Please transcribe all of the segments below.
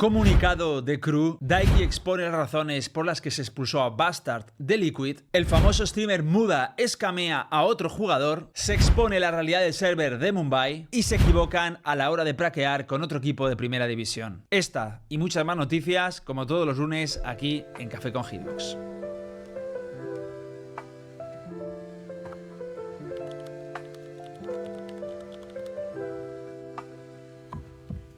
Comunicado de Crew, Daiki expone las razones por las que se expulsó a Bastard de Liquid, el famoso streamer Muda escamea a otro jugador, se expone la realidad del server de Mumbai y se equivocan a la hora de praquear con otro equipo de primera división. Esta y muchas más noticias, como todos los lunes, aquí en Café con Hitbox.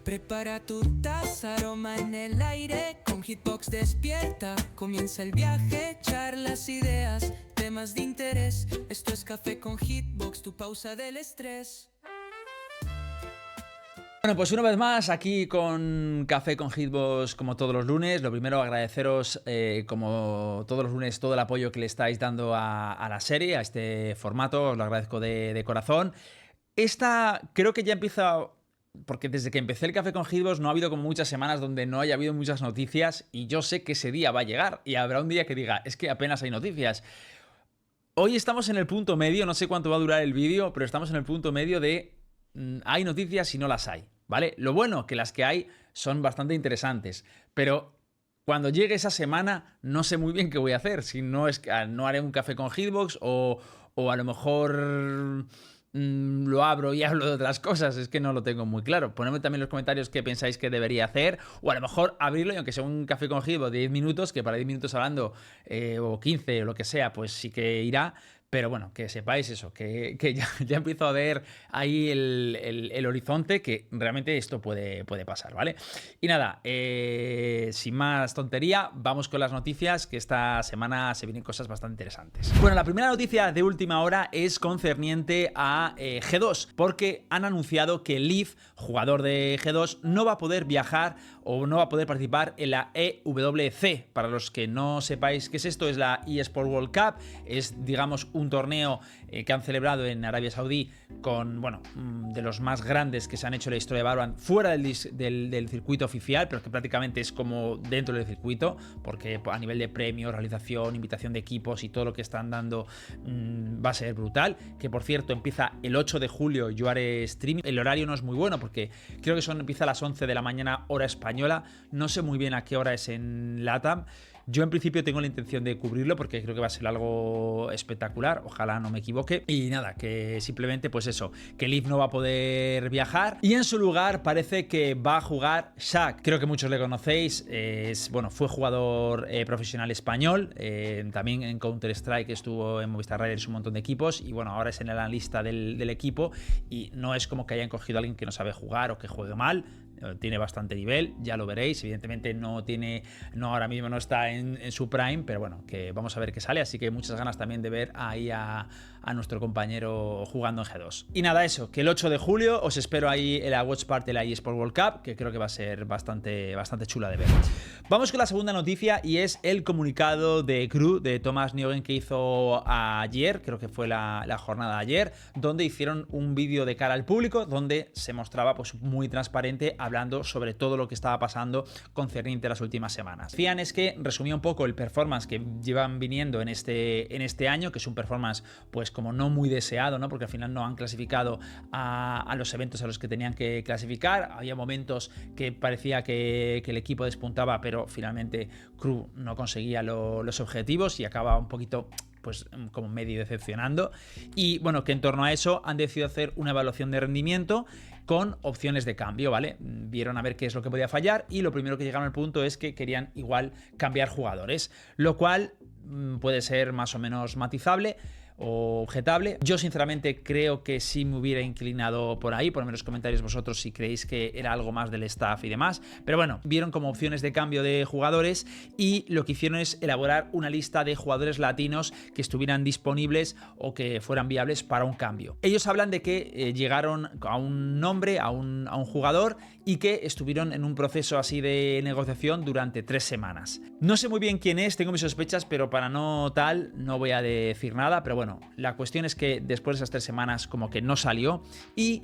Prepara tu taza, aroma en el aire, con Hitbox despierta, comienza el viaje, charlas, ideas, temas de interés. Esto es Café con Hitbox, tu pausa del estrés. Bueno, pues una vez más aquí con Café con Hitbox como todos los lunes. Lo primero, agradeceros como todos los lunes todo el apoyo que le estáis dando a la serie, a este formato. Os lo agradezco de corazón. Esta creo que ya empieza... Porque desde que empecé el Café con Hitbox no ha habido como muchas semanas donde no haya habido muchas noticias y yo sé que ese día va a llegar y habrá un día que diga, es que apenas hay noticias. Hoy estamos en el punto medio, no sé cuánto va a durar el vídeo, pero estamos en el punto medio de hay noticias y no las hay, ¿vale? Lo bueno que las que hay son bastante interesantes, pero cuando llegue esa semana no sé muy bien qué voy a hacer, si no es que no haré un Café con Hitbox o a lo mejor... lo abro y hablo de otras cosas, es que no lo tengo muy claro. Ponedme también en los comentarios qué pensáis que debería hacer, o a lo mejor abrirlo y aunque sea un Café con Hitbox de 10 minutos, que para 10 minutos hablando o 15 o lo que sea, pues sí que irá. Pero bueno, que sepáis eso, que ya empiezo a ver ahí el horizonte, que realmente esto puede pasar, ¿vale? Y nada, sin más tontería, vamos con las noticias, que esta semana se vienen cosas bastante interesantes. Bueno, la primera noticia de última hora es concerniente a G2, porque han anunciado que Leaf, jugador de G2, no va a poder viajar o no va a poder participar en la EWC. Para los que no sepáis qué es esto, es la eSport World Cup, es digamos un torneo que han celebrado en Arabia Saudí con, bueno, de los más grandes que se han hecho en la historia de Valorant fuera del circuito oficial, pero que prácticamente es como dentro del circuito, porque a nivel de premios, realización, invitación de equipos y todo lo que están dando va a ser brutal. Que por cierto empieza el 8 de julio, yo haré streaming. El horario no es muy bueno porque creo que empieza a las 11 de la mañana hora española, no sé muy bien a qué hora es en LATAM. Yo en principio tengo la intención de cubrirlo porque creo que va a ser algo espectacular, ojalá no me equivoque. Y nada, que simplemente pues eso, que Leaf no va a poder viajar y en su lugar parece que va a jugar Shaq. Creo que muchos le conocéis, fue jugador profesional español, también en Counter-Strike estuvo en Movistar Riders un montón de equipos y bueno, ahora es el analista del equipo y no es como que hayan cogido a alguien que no sabe jugar o que juegue mal. Tiene bastante nivel, ya lo veréis. Evidentemente ahora mismo no está en su prime, pero bueno, que vamos a ver qué sale. Así que muchas ganas también de ver ahí a nuestro compañero jugando en G2. Y nada, eso, que el 8 de julio os espero ahí en la Watch Party de la eSport World Cup, que creo que va a ser bastante chula de ver. Vamos con la segunda noticia y es el comunicado de Crew de Thomas Niogen que hizo ayer, creo que fue la jornada de ayer, donde hicieron un vídeo de cara al público donde se mostraba pues muy transparente hablando sobre todo lo que estaba pasando concerniente a las últimas semanas. Decían es que resumía un poco el performance que llevan viniendo en este año, que es un performance pues como no muy deseado, ¿no? Porque al final no han clasificado a los eventos a los que tenían que clasificar. Había momentos que parecía que el equipo despuntaba, pero finalmente Crew no conseguía los objetivos y acaba un poquito pues como medio decepcionando. Y bueno, que en torno a eso han decidido hacer una evaluación de rendimiento con opciones de cambio, ¿vale? Vieron a ver qué es lo que podía fallar y lo primero que llegaron al punto es que querían igual cambiar jugadores, lo cual puede ser más o menos matizable o objetable. Yo sinceramente creo que sí me hubiera inclinado por ahí. Ponedme en los comentarios vosotros si creéis que era algo más del staff y demás, pero bueno, vieron como opciones de cambio de jugadores y lo que hicieron es elaborar una lista de jugadores latinos que estuvieran disponibles o que fueran viables para un cambio. Ellos hablan de que llegaron a un nombre, a un jugador y que estuvieron en un proceso así de negociación durante 3 semanas. No sé muy bien quién es, tengo mis sospechas, pero para no voy a decir nada, pero bueno, la cuestión es que después de esas 3 semanas como que no salió y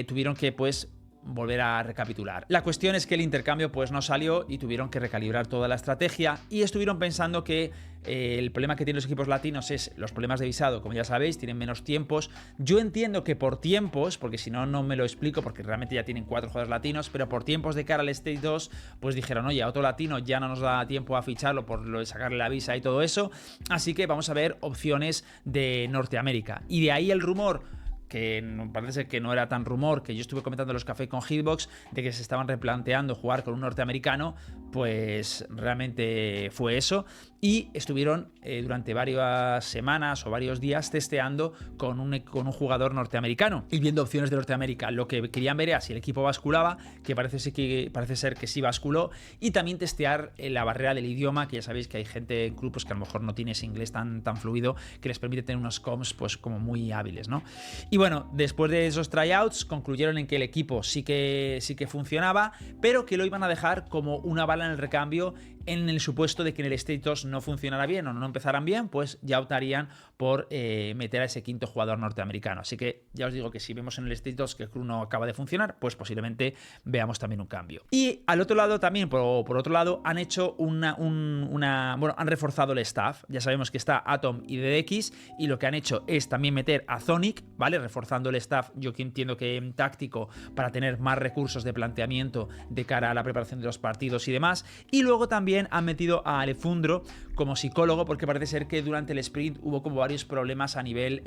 tuvieron que pues volver a recapitular. La cuestión es que el intercambio pues no salió y tuvieron que recalibrar toda la estrategia y estuvieron pensando que el problema que tienen los equipos latinos es los problemas de visado, como ya sabéis, tienen menos tiempos. Yo entiendo que por tiempos, porque si no, no me lo explico, porque realmente ya tienen 4 jugadores latinos, pero por tiempos de cara al Stage 2, pues dijeron, oye, a otro latino ya no nos da tiempo a ficharlo por lo de sacarle la visa y todo eso, así que vamos a ver opciones de Norteamérica. Y de ahí el rumor, que parece ser que no era tan rumor, que yo estuve comentando en los cafés con Hitbox, de que se estaban replanteando jugar con un norteamericano, pues realmente fue eso. Y estuvieron durante varias semanas o varios días testeando con un jugador norteamericano y viendo opciones de Norteamérica. Lo que querían ver era si el equipo basculaba, que parece ser que sí basculó, y también testear la barrera del idioma, que ya sabéis que hay gente en grupos que a lo mejor no tiene ese inglés tan fluido, que les permite tener unos comms pues como muy hábiles, ¿no? Y bueno, después de esos tryouts concluyeron en que el equipo sí que funcionaba, pero que lo iban a dejar como una bala en el recambio en el supuesto de que en el Stage 2 no funcionara bien o no empezaran bien, pues ya optarían por meter a ese quinto jugador norteamericano. Así que ya os digo que si vemos en el Stage 2 que el crew no acaba de funcionar, pues posiblemente veamos también un cambio. Y al otro lado también, por otro lado, han hecho bueno, han reforzado el staff. Ya sabemos que está Atom y DDX, y lo que han hecho es también meter a Zonic, ¿vale? Reforzando el staff, yo que entiendo que táctico, para tener más recursos de planteamiento de cara a la preparación de los partidos y demás. Y luego también han metido a Alefundro como psicólogo, porque parece ser que durante el sprint hubo como varios problemas a nivel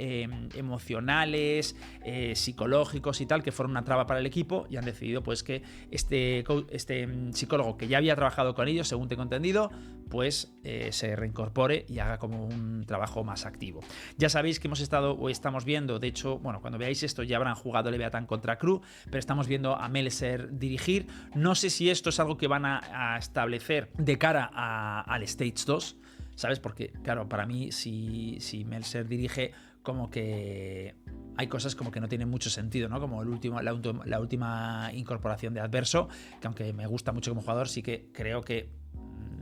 emocionales, psicológicos y tal, que fueron una traba para el equipo, y han decidido pues que este psicólogo, que ya había trabajado con ellos, según tengo entendido, pues se reincorpore y haga como un trabajo más activo. Ya sabéis que hemos estado o estamos viendo, de hecho, bueno, cuando veáis esto ya habrán jugado Leviathan contra Crew, pero estamos viendo a Melser dirigir. No sé si esto es algo que van a establecer de cara al Stage 2, ¿sabes? Porque, claro, para mí, si Melser dirige, como que hay cosas como que no tienen mucho sentido, ¿no? Como la última incorporación de Adverso, que aunque me gusta mucho como jugador, sí que creo que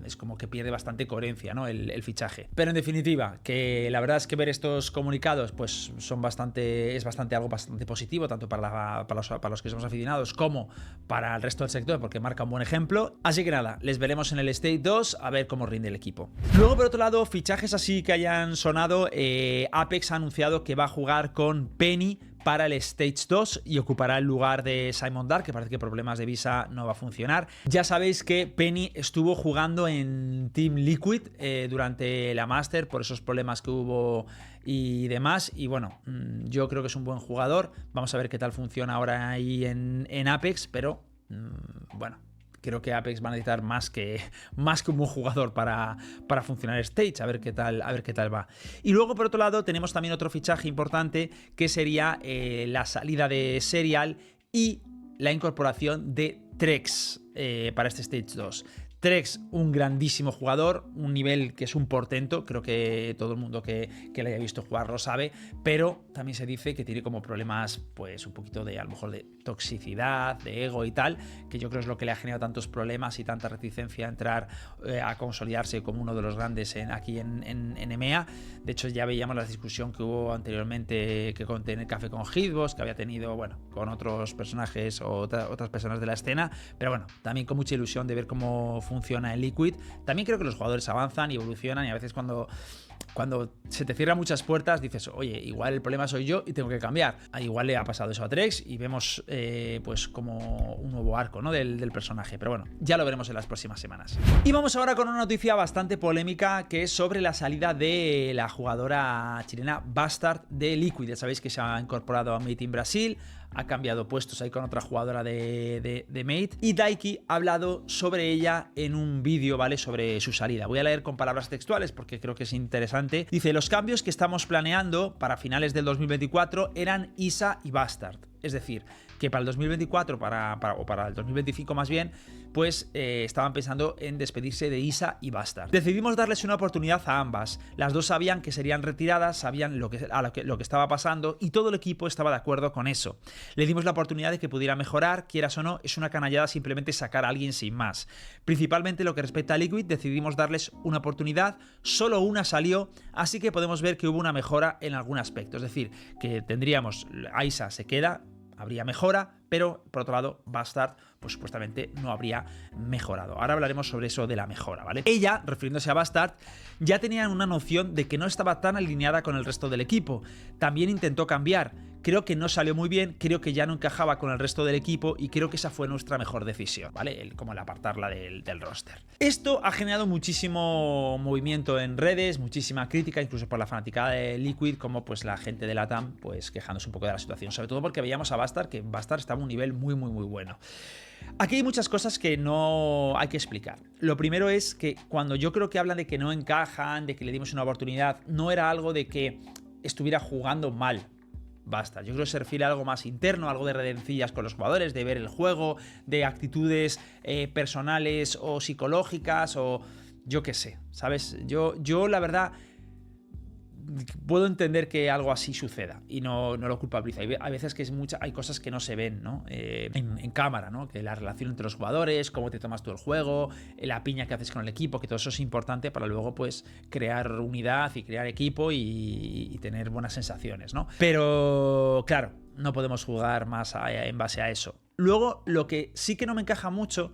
es como que pierde bastante coherencia, ¿no? el fichaje. Pero en definitiva, que la verdad es que ver estos comunicados pues es algo bastante positivo, tanto para los que somos aficionados como para el resto del sector, porque marca un buen ejemplo. Así que nada, les veremos en el Stage 2 a ver cómo rinde el equipo. Luego, por otro lado, fichajes así que hayan sonado. Apex ha anunciado que va a jugar con Penny para el Stage 2 y ocupará el lugar de Simon Dark, que parece que problemas de visa no va a funcionar. Ya sabéis que Penny estuvo jugando en Team Liquid durante la Master por esos problemas que hubo y demás, y bueno, yo creo que es un buen jugador. Vamos a ver qué tal funciona ahora ahí en Apex, pero bueno, creo que Apex va a necesitar más que un buen jugador para funcionar Stage, a ver qué tal va. Y luego, por otro lado, tenemos también otro fichaje importante, que sería la salida de Serial y la incorporación de Trex para este Stage 2. Trex, un grandísimo jugador, un nivel que es un portento, creo que todo el mundo que le haya visto jugar lo sabe, pero también se dice que tiene como problemas, pues un poquito de, a lo mejor, de toxicidad, de ego y tal, que yo creo es lo que le ha generado tantos problemas y tanta reticencia a entrar a consolidarse como uno de los grandes aquí en EMEA. De hecho, ya veíamos la discusión que hubo anteriormente que conté en el café con Hitbox, que había tenido, bueno, con otros personajes o otras personas de la escena, pero bueno, también con mucha ilusión de ver cómo funciona el Liquid. También creo que los jugadores avanzan y evolucionan, y a veces cuando se te cierran muchas puertas dices, oye, igual el problema soy yo y tengo que cambiar. Igual le ha pasado eso a Trex y vemos pues como un nuevo arco, ¿no? del personaje, pero bueno, ya lo veremos en las próximas semanas. Y vamos ahora con una noticia bastante polémica, que es sobre la salida de la jugadora chilena Bastard de Liquid. Ya sabéis que se ha incorporado a Mate in Brasil, ha cambiado puestos ahí con otra jugadora de Mate, y Daiki ha hablado sobre ella en un vídeo, ¿vale? Sobre su salida. Voy a leer con palabras textuales porque creo que es interesante. Dice: los cambios que estamos planeando para finales del 2024 eran Isa y Bastard. Es decir, que para el 2024, o para el 2025 más bien, pues estaban pensando en despedirse de Isa y Bastard. Decidimos darles una oportunidad a ambas. Las dos sabían que serían retiradas, sabían lo que estaba pasando, y todo el equipo estaba de acuerdo con eso. Le dimos la oportunidad de que pudiera mejorar, quieras o no. Es una canallada simplemente sacar a alguien sin más. Principalmente lo que respecta a Liquid, decidimos darles una oportunidad, solo una salió, así que podemos ver que hubo una mejora en algún aspecto. Es decir, que tendríamos a Isa se queda, habría mejora, pero por otro lado Bastard pues supuestamente no habría mejorado. Ahora hablaremos sobre eso de la mejora, ¿vale? Ella, refiriéndose a Bastard, ya tenía una noción de que no estaba tan alineada con el resto del equipo. También intentó cambiar. Creo que no salió muy bien, creo que ya no encajaba con el resto del equipo y creo que esa fue nuestra mejor decisión, ¿vale? Como el apartarla del roster. Esto ha generado muchísimo movimiento en redes, muchísima crítica, incluso por la fanaticada de Liquid, como pues la gente de LATAM pues quejándose un poco de la situación, sobre todo porque veíamos a Bastard, que Bastard estaba a un nivel muy bueno. Aquí hay muchas cosas que no hay que explicar. Lo primero es que cuando yo creo que hablan de que no encajan, de que le dimos una oportunidad, no era algo de que estuviera jugando mal. Basta, yo creo que se refiere a algo más interno, algo de redencillas con los jugadores, de ver el juego, de actitudes personales o psicológicas o yo qué sé, ¿sabes? Yo la verdad puedo entender que algo así suceda y no lo culpabilizo. Hay veces que hay cosas que no se ven, ¿no? En cámara, ¿no? Que la relación entre los jugadores, cómo te tomas tú el juego, la piña que haces con el equipo, que todo eso es importante para luego pues crear unidad y crear equipo y tener buenas sensaciones, ¿no? Pero claro, no podemos jugar más en base a eso. Luego, lo que sí que no me encaja mucho,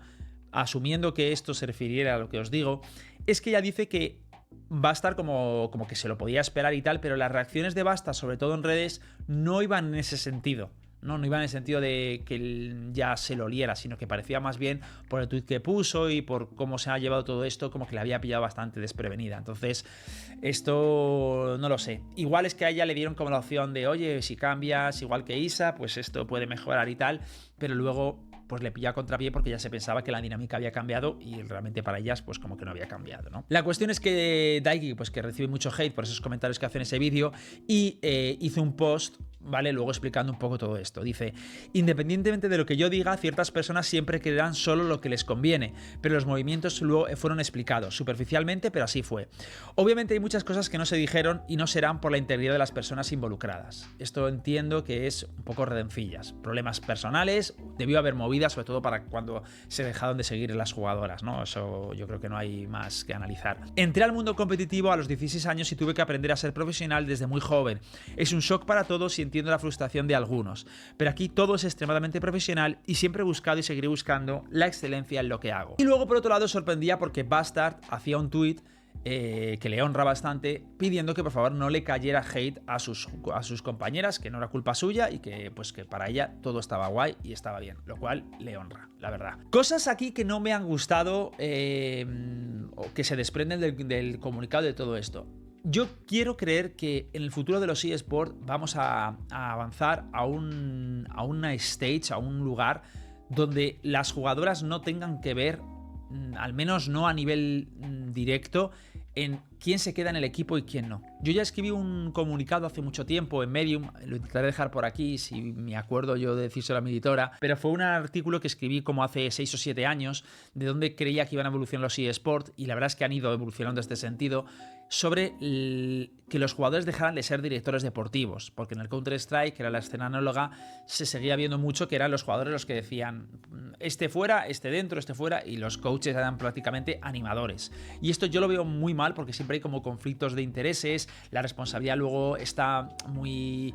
asumiendo que esto se refiriera a lo que os digo, es que ella dice que va a estar como que se lo podía esperar y tal, pero las reacciones de Basta, sobre todo en redes, no iban en ese sentido. No iban en el sentido de que él ya se lo oliera, sino que parecía más bien por el tuit que puso y por cómo se ha llevado todo esto, como que le había pillado bastante desprevenida. Entonces, esto no lo sé. Igual es que a ella le dieron como la opción de, oye, si cambias igual que Isa, pues esto puede mejorar y tal, pero luego pues le pilla a contrapié porque ya se pensaba que la dinámica había cambiado y realmente para ellas pues como que no había cambiado, ¿no? La cuestión es que Daigi pues que recibe mucho hate por esos comentarios que hace en ese vídeo y hizo un post, ¿vale? Luego explicando un poco todo esto. Dice, independientemente de lo que yo diga, ciertas personas siempre creerán solo lo que les conviene, pero los movimientos luego fueron explicados, superficialmente, pero así fue. Obviamente hay muchas cosas que no se dijeron y no serán por la integridad de las personas involucradas. Esto entiendo que es un poco redencillas. Problemas personales, debió haber movidas, sobre todo para cuando se dejaron de seguir las jugadoras, ¿no? Eso yo creo que no hay más que analizar. Entré al mundo competitivo a los 16 años y tuve que aprender a ser profesional desde muy joven. Es un shock para todos y entiendo la frustración de algunos, pero aquí todo es extremadamente profesional y siempre he buscado y seguiré buscando la excelencia en lo que hago. Y luego por otro lado sorprendía porque Bastard hacía un tweet que le honra bastante, pidiendo que por favor no le cayera hate a sus compañeras, que no era culpa suya y que pues que para ella todo estaba guay y estaba bien, lo cual le honra, la verdad. Cosas aquí que no me han gustado o que se desprenden del comunicado de todo esto. Yo quiero creer que en el futuro de los eSports vamos a avanzar a una stage, a un lugar donde las jugadoras no tengan que ver, al menos no a nivel directo, en quién se queda en el equipo y quién no. Yo ya escribí un comunicado hace mucho tiempo en Medium, lo intentaré dejar por aquí si me acuerdo yo de decírselo a mi editora, pero fue un artículo que escribí como hace 6 o 7 años, de donde creía que iban a evolucionar los eSports, y la verdad es que han ido evolucionando en este sentido, sobre que los jugadores dejaran de ser directores deportivos, porque en el Counter-Strike, que era la escena análoga, se seguía viendo mucho que eran los jugadores los que decían este fuera, este dentro, este fuera, y los coaches eran prácticamente animadores. Y esto yo lo veo muy mal porque siempre hay como conflictos de intereses, la responsabilidad luego está muy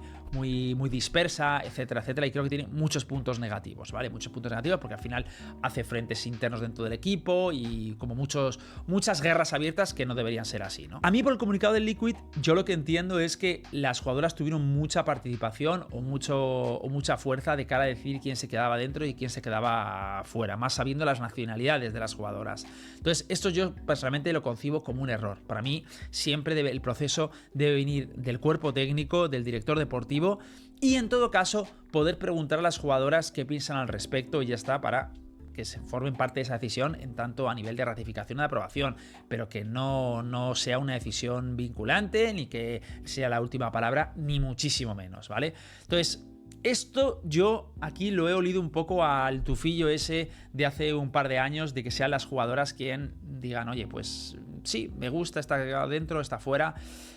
dispersa, etcétera, etcétera, y creo que tiene muchos puntos negativos, ¿vale? Muchos puntos negativos porque al final hace frentes internos dentro del equipo y como muchas guerras abiertas que no deberían ser así, ¿no? A mí por el comunicado del Liquid, yo lo que entiendo es que las jugadoras tuvieron mucha participación o mucha fuerza de cara a decir quién se quedaba dentro y quién se quedaba fuera, más sabiendo las nacionalidades de las jugadoras. Entonces, esto yo personalmente lo concibo como un error. Para mí, siempre el proceso debe venir del cuerpo técnico, del director deportivo, y en todo caso, poder preguntar a las jugadoras qué piensan al respecto y ya está, para que se formen parte de esa decisión en tanto a nivel de ratificación o de aprobación, pero que no sea una decisión vinculante ni que sea la última palabra, ni muchísimo menos, ¿vale? Entonces, esto yo aquí lo he olido un poco al tufillo ese de hace un par de años, de que sean las jugadoras quien digan, oye, pues sí, me gusta, está dentro, está fuera,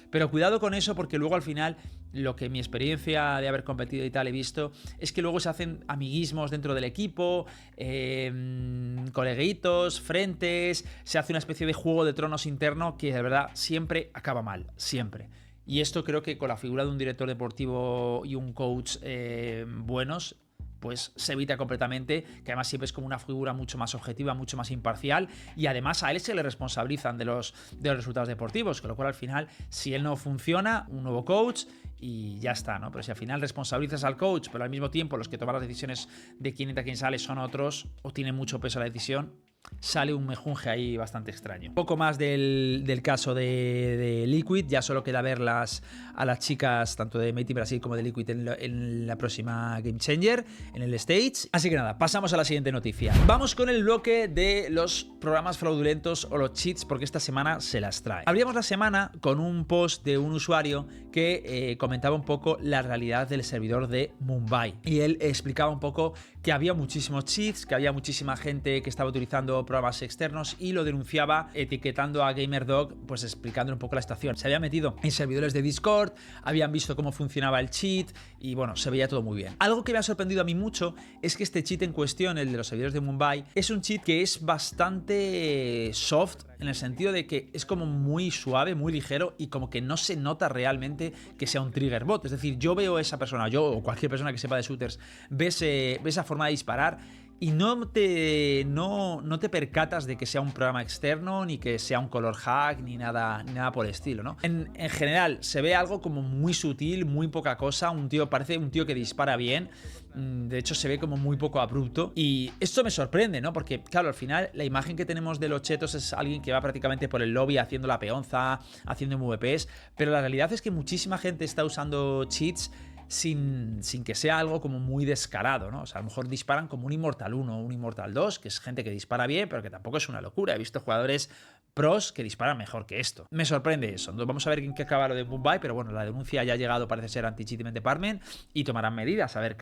pero cuidado con eso porque luego al final lo que mi experiencia de haber competido y tal he visto es que luego se hacen amiguismos dentro del equipo, coleguitos, frentes, se hace una especie de juego de tronos interno que de verdad siempre acaba mal, siempre. Y esto creo que con la figura de un director deportivo y un coach buenos pues se evita completamente, que además siempre es como una figura mucho más objetiva, mucho más imparcial, y además a él se le responsabilizan de los resultados deportivos, con lo cual al final, si él no funciona, un nuevo coach y ya está, ¿no? Pero si al final responsabilizas al coach, pero al mismo tiempo los que toman las decisiones de quién entra, quién sale son otros, o tiene mucho peso la decisión, sale un mejunje ahí bastante extraño. Poco más del caso de Liquid, ya solo queda ver a las chicas tanto de Made in Brasil como de Liquid en la próxima Game Changer, en el Stage. Así que nada, pasamos a la siguiente noticia. Vamos con el bloque de los programas fraudulentos o los cheats, porque esta semana se las trae. Abríamos la semana con un post de un usuario que comentaba un poco la realidad del servidor de Mumbai, y él explicaba un poco que había muchísimos cheats, que había muchísima gente que estaba utilizando programas externos, y lo denunciaba etiquetando a GamerDog, pues explicando un poco la situación. Se había metido en servidores de Discord, habían visto cómo funcionaba el cheat y bueno, se veía todo muy bien. Algo que me ha sorprendido a mí mucho es que este cheat en cuestión, el de los servidores de Mumbai, es un cheat que es bastante soft, en el sentido de que es como muy suave, muy ligero, y como que no se nota realmente que sea un trigger bot. Es decir, yo veo a esa persona, yo o cualquier persona que sepa de shooters, ve esa forma de disparar y no te percatas de que sea un programa externo, ni que sea un color hack, ni nada por el estilo, ¿no? En general, se ve algo como muy sutil, muy poca cosa. Parece un tío que dispara bien. De hecho, se ve como muy poco abrupto. Y esto me sorprende, ¿no? Porque, claro, al final, la imagen que tenemos de los chetos es alguien que va prácticamente por el lobby haciendo la peonza, haciendo MVPs. Pero la realidad es que muchísima gente está usando cheats sin que sea algo como muy descarado, ¿no? O sea, a lo mejor disparan como un Immortal 1 o un Immortal 2, que es gente que dispara bien, pero que tampoco es una locura. He visto jugadores pros que disparan mejor que esto. Me sorprende eso. Vamos a ver en qué acaba lo de Mumbai, pero bueno, la denuncia ya ha llegado, parece ser, Anti-Cheating Department, y tomarán medidas a ver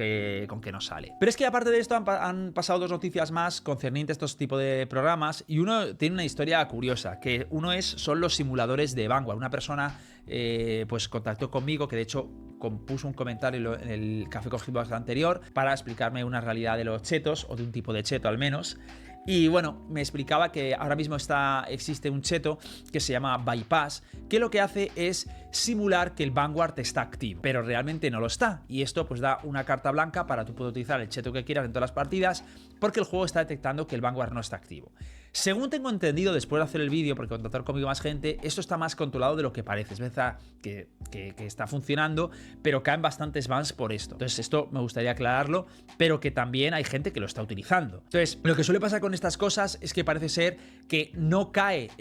con qué nos sale. Pero es que aparte de esto han pasado dos noticias más concernientes a estos tipos de programas, y uno tiene una historia curiosa, que son los simuladores de Vanguard. Una persona pues contactó conmigo, que de hecho compuso un comentario en el Café con Hitbox anterior para explicarme una realidad de los chetos, o de un tipo de cheto al menos. Y bueno, me explicaba que ahora mismo existe un cheto que se llama Bypass, que lo que hace es simular que el Vanguard está activo, pero realmente no lo está. Y esto pues da una carta blanca para tú poder utilizar el cheto que quieras en todas las partidas, porque el juego está detectando que el Vanguard no está activo. Según tengo entendido, después de hacer el vídeo, porque contactar conmigo más gente, esto está más controlado de lo que parece. Es verdad que está funcionando, pero caen bastantes bans por esto. Entonces esto me gustaría aclararlo, pero que también hay gente que lo está utilizando. Entonces, lo que suele pasar con estas cosas es que parece ser que no cae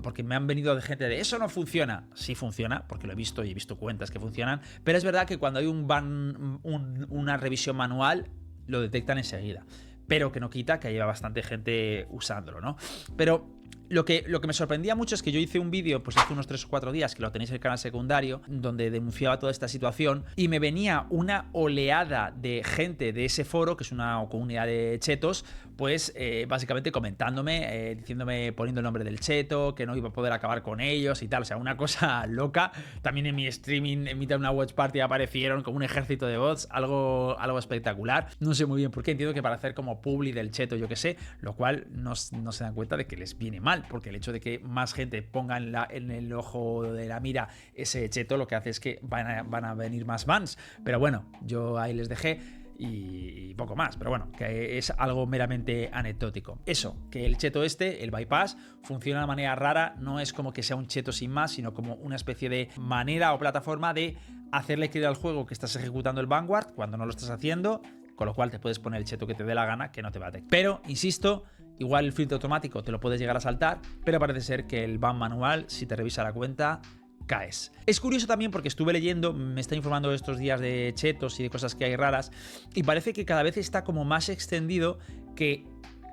porque me han venido de gente de eso no funciona. Sí funciona, porque lo he visto y he visto cuentas que funcionan, pero es verdad que cuando hay un ban, una revisión manual, lo detectan enseguida. Pero que no quita que haya bastante gente usándolo, ¿no? Pero lo que me sorprendía mucho es que yo hice un vídeo pues hace unos 3 o 4 días, que lo tenéis en el canal secundario, donde denunciaba toda esta situación, y me venía una oleada de gente de ese foro, que es una comunidad de chetos, pues básicamente comentándome, diciéndome, poniendo el nombre del cheto, que no iba a poder acabar con ellos y tal. O sea, una cosa loca. También en mi streaming, en mitad de una watch party, aparecieron como un ejército de bots, algo espectacular. No sé muy bien por qué, entiendo que para hacer como publi del cheto, yo que sé, lo cual no se dan cuenta de que les viene mal, porque el hecho de que más gente ponga en el ojo de la mira ese cheto, lo que hace es que van a venir más bans. Pero bueno, yo ahí les dejé y poco más, pero bueno, que es algo meramente anecdótico. Eso, que el cheto el bypass, funciona de manera rara, no es como que sea un cheto sin más, sino como una especie de manera o plataforma de hacerle creer al juego que estás ejecutando el Vanguard cuando no lo estás haciendo, con lo cual te puedes poner el cheto que te dé la gana, que no te va a detectar. Pero, insisto, igual el filtro automático te lo puedes llegar a saltar, pero parece ser que el ban manual, si te revisa la cuenta, caes. Es curioso también porque estuve leyendo, me está informando estos días de chetos y de cosas que hay raras, y parece que cada vez está como más extendido que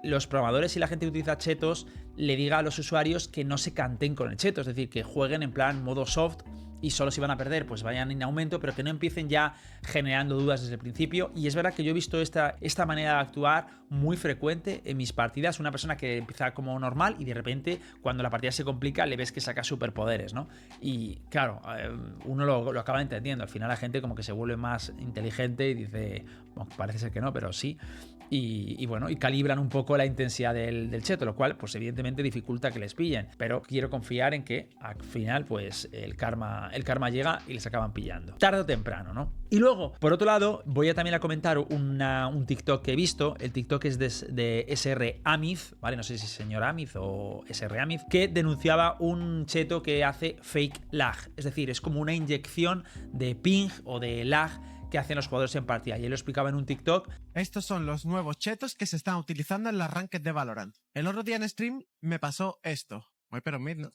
los programadores y la gente que utiliza chetos le diga a los usuarios que no se canten con el cheto, es decir, que jueguen en plan modo soft, y solo si van a perder, pues vayan en aumento, pero que no empiecen ya generando dudas desde el principio. Y es verdad que yo he visto esta manera de actuar muy frecuente en mis partidas. Una persona que empieza como normal y de repente, cuando la partida se complica, le ves que saca superpoderes, ¿no? Y claro, uno lo acaba entendiendo. Al final la gente como que se vuelve más inteligente y dice, bueno, parece ser que no, pero sí. y bueno, y calibran un poco la intensidad del cheto, lo cual pues evidentemente dificulta que les pillen, pero quiero confiar en que al final pues el karma llega y les acaban pillando, tarde o temprano, ¿no? Y luego, por otro lado, voy a también a comentar un TikTok que he visto. El TikTok es de SR Amiz, ¿vale? No sé si es señor Amiz o SR Amiz, que denunciaba un cheto que hace fake lag, es decir, es como una inyección de ping o de lag que hacen los jugadores en partida. Y él lo explicaba en un TikTok. Estos son los nuevos chetos que se están utilizando en las ranked de Valorant. El otro día en stream me pasó esto. Voy pero mid, ¿no?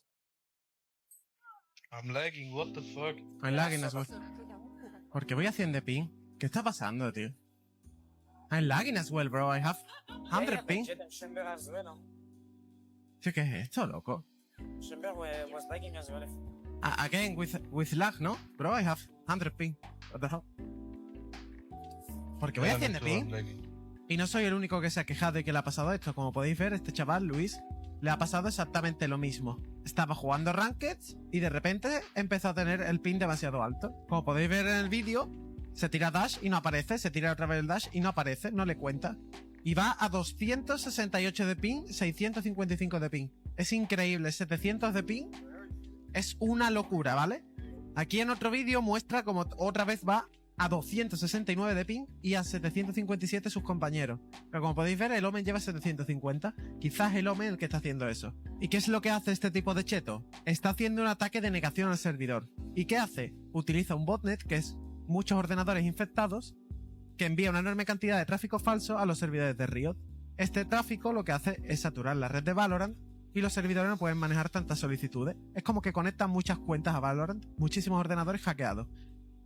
I'm lagging, what the fuck? I'm lagging as well. ¿Por qué voy haciendo ping? ¿Qué está pasando, tío? I'm lagging as well, bro. I have 100 ping. Tío, ¿qué es esto, loco? Again, with lag, ¿no? Bro, I have 100 ping. What the hell? ¿Por qué voy haciendo ping? Y no soy el único que se ha quejado de que le ha pasado esto. Como podéis ver, este chaval, Luis, le ha pasado exactamente lo mismo. Estaba jugando Rankeds y de repente empezó a tener el ping demasiado alto. Como podéis ver en el vídeo, se tira dash y no aparece, se tira otra vez el dash y no aparece, no le cuenta. Y va a 268 de ping, 655 de ping. Es increíble, 700 de ping es una locura, ¿vale? Aquí en otro vídeo muestra como otra vez va a 269 de ping y a 757 sus compañeros. Pero como podéis ver, el Omen lleva 750. Quizás el Omen el que está haciendo eso. ¿Y qué es lo que hace este tipo de cheto? Está haciendo un ataque de negación al servidor. ¿Y qué hace? Utiliza un botnet, que es muchos ordenadores infectados, que envía una enorme cantidad de tráfico falso a los servidores de Riot. Este tráfico lo que hace es saturar la red de Valorant y los servidores no pueden manejar tantas solicitudes. Es como que conectan muchas cuentas a Valorant, muchísimos ordenadores hackeados.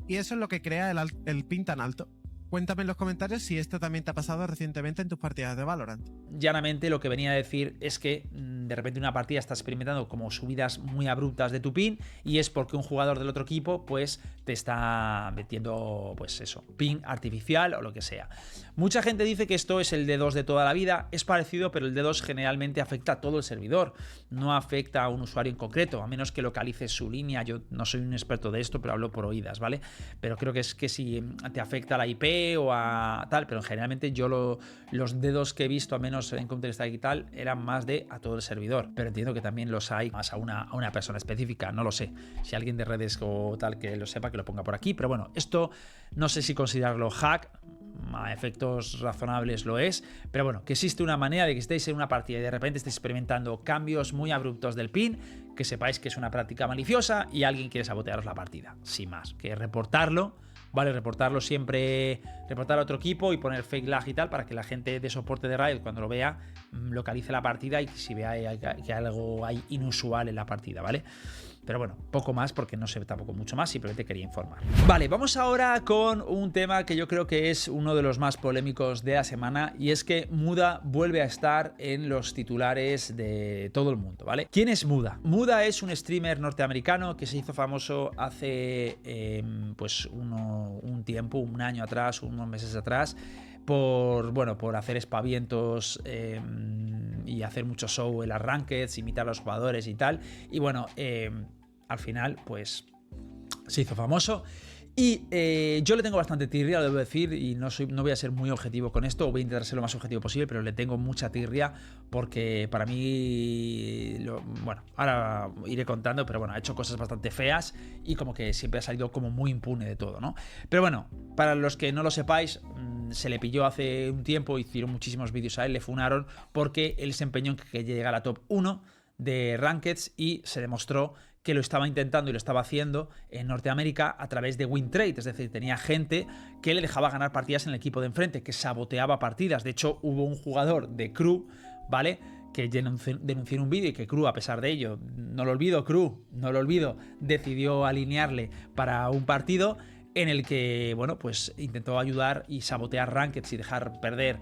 Y eso es lo que crea el ping tan alto. Cuéntame en los comentarios si esto también te ha pasado recientemente en tus partidas de Valorant. Llanamente lo que venía a decir es que de repente una partida está experimentando como subidas muy abruptas de tu ping y es porque un jugador del otro equipo pues te está metiendo pues eso, ping artificial o lo que sea. Mucha gente dice que esto es el D2 de toda la vida, es parecido, pero el D2 generalmente afecta a todo el servidor, no afecta a un usuario en concreto, a menos que localice su línea. Yo no soy un experto de esto, pero hablo por oídas, ¿vale? Pero creo que es que si te afecta a la IP o a tal, pero generalmente yo los dedos que he visto, al menos en Counter-Strike y tal, eran más de a todo el servidor, pero entiendo que también los hay más a una persona específica, no lo sé. Si alguien de redes o tal que lo sepa, que lo ponga por aquí, pero bueno, esto no sé si considerarlo hack, a efectos razonables lo es, pero bueno, que existe una manera de que estéis en una partida y de repente estéis experimentando cambios muy abruptos del ping, que sepáis que es una práctica maliciosa y alguien quiere sabotearos la partida, sin más, que reportarlo. Vale, reportarlo siempre, reportar a otro equipo y poner fake lag y tal para que la gente de soporte de Riot cuando lo vea localice la partida y si vea que algo hay inusual en la partida, ¿vale? Pero bueno, poco más porque no sé tampoco mucho más, simplemente quería informar. Vale, vamos ahora con un tema que yo creo que es uno de los más polémicos de la semana y es que Muda vuelve a estar en los titulares de todo el mundo, ¿vale? ¿Quién es Muda? Muda es un streamer norteamericano que se hizo famoso hace pues un tiempo, un año atrás, unos meses atrás, por hacer espavientos y hacer mucho show en las rankeds, imitar a los jugadores y tal. Y bueno, al final pues se hizo famoso. Y yo le tengo bastante tirria, lo debo decir, y no voy a ser muy objetivo con esto, voy a intentar ser lo más objetivo posible, pero le tengo mucha tirria porque para mí, bueno, ahora iré contando, pero bueno, ha hecho cosas bastante feas y como que siempre ha salido como muy impune de todo, ¿no? Pero bueno, para los que no lo sepáis, se le pilló hace un tiempo, hicieron muchísimos vídeos a él, le funaron porque él se empeñó en que llegara a la top 1 de Rankeds y se demostró que lo estaba intentando y lo estaba haciendo en Norteamérica a través de win trade, es decir, tenía gente que le dejaba ganar partidas en el equipo de enfrente, que saboteaba partidas. De hecho, hubo un jugador de Crew, ¿vale?, que denunció en un vídeo y que Crew, a pesar de ello, no lo olvido, Crew, no lo olvido, decidió alinearle para un partido en el que, bueno, pues intentó ayudar y sabotear rankeds y dejar perder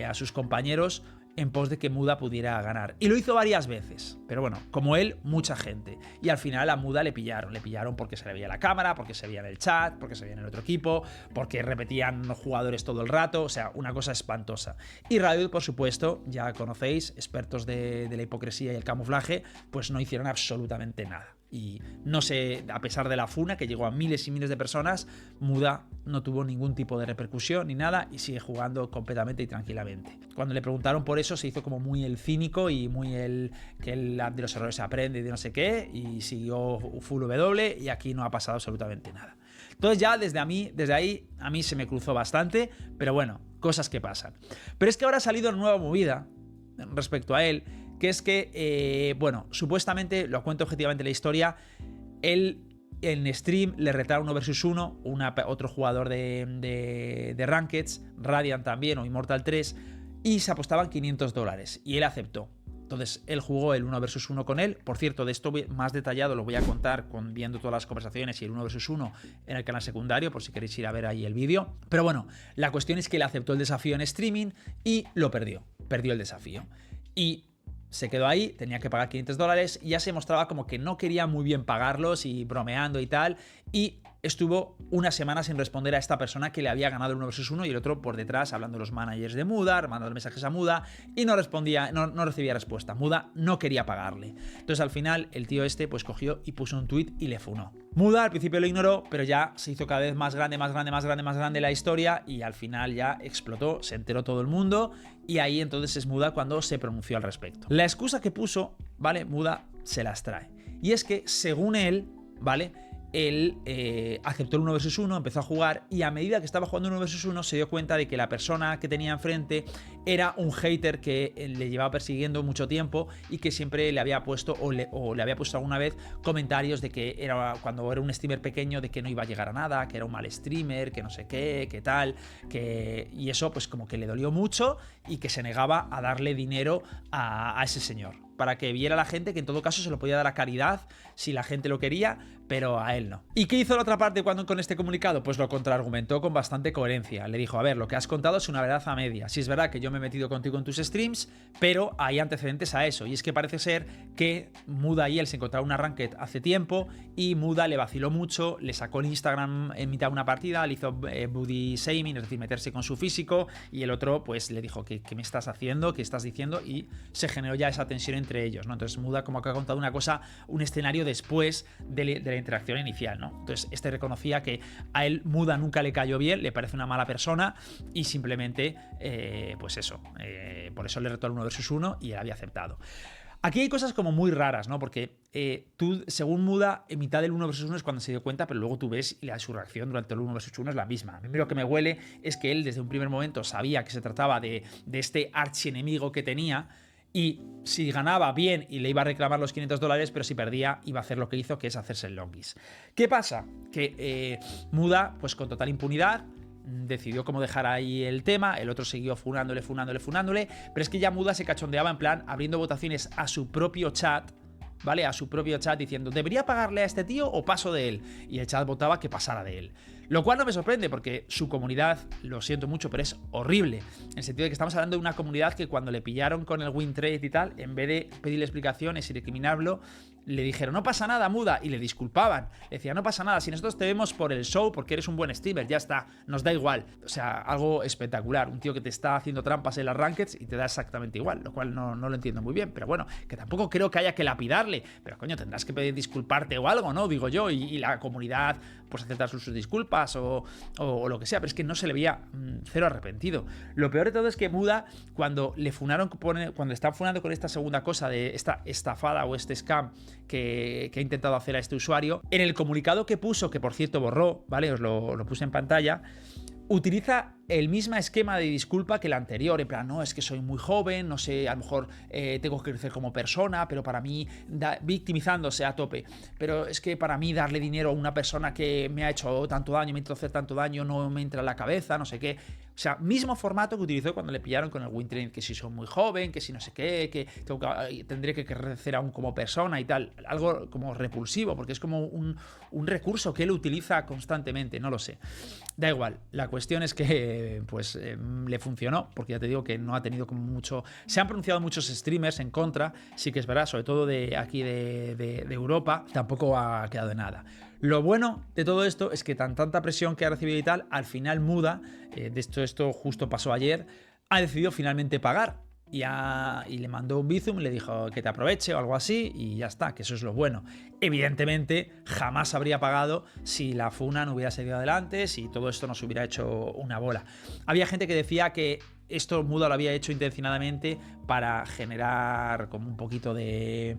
a sus compañeros en pos de que Muda pudiera ganar. Y lo hizo varias veces, pero bueno, como él, mucha gente. Y al final a Muda le pillaron porque se le veía la cámara, porque se veía en el chat, porque se veía en el otro equipo, porque repetían los jugadores todo el rato, o sea, una cosa espantosa. Y Riot, por supuesto, ya conocéis, expertos de la hipocresía y el camuflaje, pues no hicieron absolutamente nada. Y no sé, a pesar de la funa que llegó a miles y miles de personas, Muda no tuvo ningún tipo de repercusión ni nada y sigue jugando completamente y tranquilamente. Cuando le preguntaron por eso se hizo como muy el cínico y muy el que de los errores se aprende y de no sé qué, y siguió full W y aquí no ha pasado absolutamente nada. Entonces ya desde ahí a mí se me cruzó bastante, pero bueno, cosas que pasan. Pero es que ahora ha salido una nueva movida respecto a él, que es que, bueno, supuestamente, lo cuento objetivamente la historia, él en stream le retaron 1 vs 1, otro jugador de Rankeds, Radiant también, o Immortal 3, y se apostaban $500, y él aceptó. Entonces él jugó el 1 vs 1 con él. Por cierto, de esto más detallado lo voy a contar viendo todas las conversaciones y el 1 vs 1 en el canal secundario, por si queréis ir a ver ahí el vídeo. Pero bueno, la cuestión es que él aceptó el desafío en streaming y lo perdió. Perdió el desafío. Y se quedó ahí, tenía que pagar $500 y ya se mostraba como que no quería muy bien pagarlos y bromeando y tal. Y estuvo una semana sin responder a esta persona que le había ganado el 1 vs 1 y el otro por detrás hablando de los managers de Muda, mandando mensajes a Muda y no respondía, no recibía respuesta. Muda no quería pagarle. Entonces al final el tío este pues cogió y puso un tweet y le funó. Muda al principio lo ignoró, pero ya se hizo cada vez más grande la historia y al final ya explotó, se enteró todo el mundo y ahí entonces es Muda cuando se pronunció al respecto. La excusa que puso, ¿vale? Muda se las trae. Y es que según él, ¿vale? Él aceptó el 1 vs 1, empezó a jugar y a medida que estaba jugando 1 vs 1 se dio cuenta de que la persona que tenía enfrente era un hater que le llevaba persiguiendo mucho tiempo y que siempre le había puesto o le había puesto alguna vez comentarios de que era cuando era un streamer pequeño de que no iba a llegar a nada, que era un mal streamer, que no sé qué, que tal, y eso pues como que le dolió mucho y que se negaba a darle dinero a ese señor, para que viera la gente que en todo caso se lo podía dar a caridad si la gente lo quería, pero a él no. ¿Y qué hizo la otra parte con este comunicado? Pues lo contraargumentó con bastante coherencia. Le dijo, a ver, lo que has contado es una verdad a media. Sí es verdad que yo me he metido contigo en tus streams, pero hay antecedentes a eso. Y es que parece ser que Muda y él se encontraron una ranked hace tiempo y Muda le vaciló mucho, le sacó el Instagram en mitad de una partida, le hizo booty shaming, es decir, meterse con su físico, y el otro pues le dijo, ¿qué me estás haciendo? ¿Qué estás diciendo? Y se generó ya esa tensión entre ellos, ¿no? Entonces Muda como que ha contado una cosa, un escenario después de la interacción inicial, ¿no? Entonces este reconocía que a él Muda nunca le cayó bien, le parece una mala persona y simplemente pues eso, por eso le retó el 1 vs 1 y él había aceptado. Aquí hay cosas como muy raras, ¿no? Porque tú, según Muda, en mitad del 1 vs 1 es cuando se dio cuenta, pero luego tú ves y su reacción durante el 1 vs 1 es la misma. A mí lo que me huele es que él desde un primer momento sabía que se trataba de este archienemigo que tenía, y si ganaba bien y le iba a reclamar los $500, pero si perdía iba a hacer lo que hizo, que es hacerse el longis. ¿Qué pasa? Que Muda, pues con total impunidad, decidió cómo dejar ahí el tema, el otro siguió funándole, pero es que ya Muda se cachondeaba en plan abriendo votaciones a su propio chat, ¿vale? A su propio chat diciendo, ¿debería pagarle a este tío o paso de él? Y el chat votaba que pasara de él. Lo cual no me sorprende porque su comunidad, lo siento mucho, pero es horrible. En el sentido de que estamos hablando de una comunidad que cuando le pillaron con el win trade y tal, en vez de pedirle explicaciones y recriminarlo, le dijeron, no pasa nada, Muda, y le disculpaban. Le decían, no pasa nada, si nosotros te vemos por el show, porque eres un buen streamer, ya está, nos da igual. O sea, algo espectacular. Un tío que te está haciendo trampas en las rankeds y te da exactamente igual, lo cual no lo entiendo muy bien. Pero bueno, que tampoco creo que haya que lapidarle. Pero coño, tendrás que pedir disculparte o algo, ¿no? Digo yo, y la comunidad, pues aceptar sus disculpas o lo que sea. Pero es que no se le veía cero arrepentido. Lo peor de todo es que Muda, cuando le funaron, cuando están funando con esta segunda cosa de esta estafada o este scam que ha intentado hacer a este usuario, en el comunicado que puso, que por cierto borró, ¿vale? Os lo puse en pantalla, utiliza el mismo esquema de disculpa que el anterior, en plan, no, es que soy muy joven, no sé, a lo mejor tengo que crecer como persona, pero para mí, victimizándose a tope, pero es que para mí darle dinero a una persona que me ha hecho tanto daño, me ha hecho hacer tanto daño, no me entra en la cabeza, no sé qué. O sea, mismo formato que utilizó cuando le pillaron con el win trade, que si soy muy joven, que si no sé qué, que tendré que crecer aún como persona y tal. Algo como repulsivo, porque es como un recurso que él utiliza constantemente, no lo sé. Da igual, la cuestión es que pues le funcionó, porque ya te digo que no ha tenido como mucho... Se han pronunciado muchos streamers en contra, sí que es verdad, sobre todo de aquí de Europa, tampoco ha quedado de nada. Lo bueno de todo esto es que tanta presión que ha recibido y tal, al final Muda, esto justo pasó ayer, ha decidido finalmente pagar. y le mandó un bizum, le dijo que te aproveche o algo así y ya está, que eso es lo bueno. Evidentemente jamás habría pagado si la funa no hubiera seguido adelante, si todo esto no se hubiera hecho una bola. Había gente que decía que esto Muda lo había hecho intencionadamente para generar como un poquito de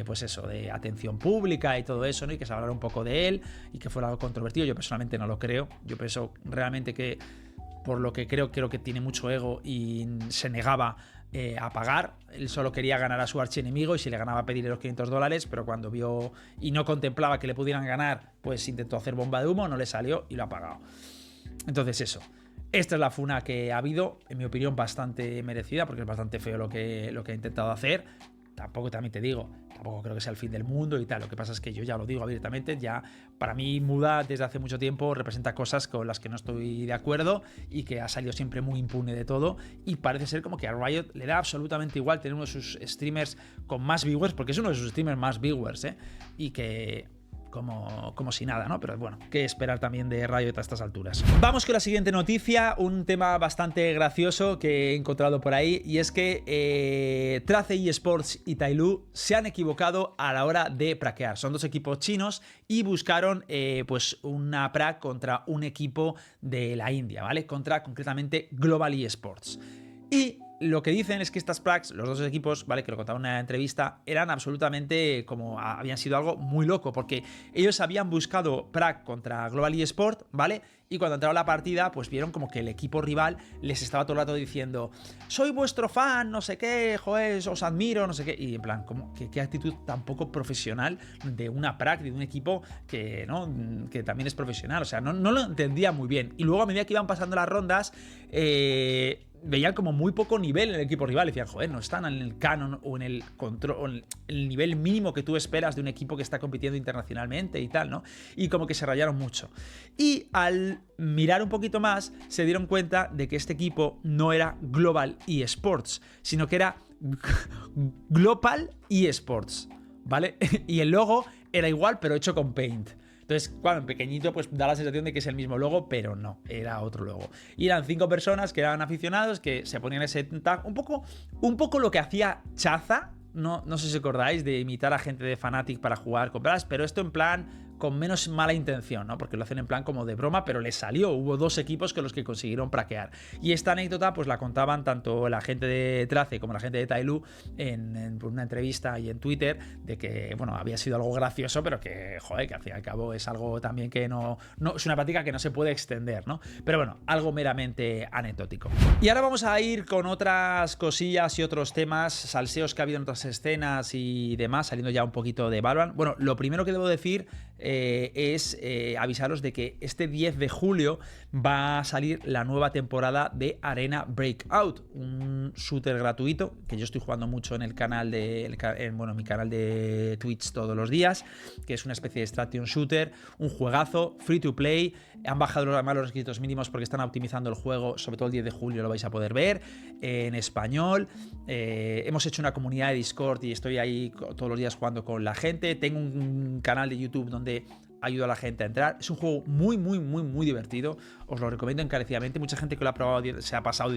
pues eso, de atención pública y todo eso, ¿no? Y que se hablara un poco de él y que fuera algo controvertido. Yo personalmente no lo creo. Yo pienso realmente que, por lo que creo que tiene mucho ego y se negaba a pagar. Él solo quería ganar a su archienemigo y si le ganaba pedirle los $500, pero cuando vio y no contemplaba que le pudieran ganar, pues intentó hacer bomba de humo, no le salió y lo ha pagado. Entonces eso. Esta es la funa que ha habido, en mi opinión bastante merecida, porque es bastante feo lo que ha intentado hacer. Tampoco, también te digo, tampoco creo que sea el fin del mundo y tal. Lo que pasa es que yo ya lo digo abiertamente, ya para mí Muda desde hace mucho tiempo representa cosas con las que no estoy de acuerdo y que ha salido siempre muy impune de todo y parece ser como que a Riot le da absolutamente igual tener uno de sus streamers con más viewers, porque es uno de sus streamers más viewers, y que como si nada, ¿no? Pero bueno, qué esperar también de Riot a estas alturas. Vamos con la siguiente noticia, un tema bastante gracioso que he encontrado por ahí, y es que Trace eSports y Tyloo se han equivocado a la hora de praquear. Son dos equipos chinos y buscaron pues una prac contra un equipo de la India, ¿vale? Contra concretamente Global eSports. Y lo que dicen es que estas pracs, los dos equipos, ¿vale? Que lo contaba en una entrevista, eran absolutamente como habían sido algo muy loco, porque ellos habían buscado prac contra Global eSport, ¿vale? Y cuando entraron a la partida, pues vieron como que el equipo rival les estaba todo el rato diciendo: soy vuestro fan, no sé qué, joder, os admiro, no sé qué. Y en plan, como que qué actitud tan poco profesional de una prac, de un equipo que, ¿no? Que también es profesional. O sea, no lo entendía muy bien. Y luego, a medida que iban pasando las rondas, veían como muy poco nivel en el equipo rival. Y decían, joder, no están en el canon o en el control, o en el nivel mínimo que tú esperas de un equipo que está compitiendo internacionalmente y tal, ¿no? Y como que se rayaron mucho. Y al mirar un poquito más, se dieron cuenta de que este equipo no era Global eSports, sino que era Global eSports, ¿vale? Y el logo era igual, pero hecho con Paint. Entonces, claro, en pequeñito pues da la sensación de que es el mismo logo, pero no, era otro logo. Y eran 5 personas que eran aficionados que se ponían ese tag, un poco lo que hacía Chaza, no sé si os acordáis, de imitar a gente de Fnatic para jugar con Brass, pero esto en plan con menos mala intención, ¿no? Porque lo hacen en plan como de broma, pero les salió. Hubo 2 equipos con los que consiguieron praquear. Y esta anécdota pues la contaban tanto la gente de Trace como la gente de Tyloo en una entrevista y en Twitter, de que, bueno, había sido algo gracioso, pero que, joder, que al fin y al cabo es algo también que no es una práctica que no se puede extender, ¿no? Pero bueno, algo meramente anecdótico. Y ahora vamos a ir con otras cosillas y otros temas, salseos que ha habido en otras escenas y demás, saliendo ya un poquito de Valorant. Bueno, lo primero que debo decir es avisaros de que este 10 de julio va a salir la nueva temporada de Arena Breakout, un shooter gratuito que yo estoy jugando mucho en el canal mi canal de Twitch todos los días, que es una especie de extraction shooter, un juegazo free to play. Han bajado los requisitos mínimos porque están optimizando el juego, sobre todo el 10 de julio lo vais a poder ver en español. Hemos hecho una comunidad de Discord y estoy ahí todos los días jugando con la gente. Tengo un canal de YouTube donde ayuda a la gente a entrar. Es un juego muy divertido, os lo recomiendo encarecidamente. Mucha gente que lo ha probado se ha pasado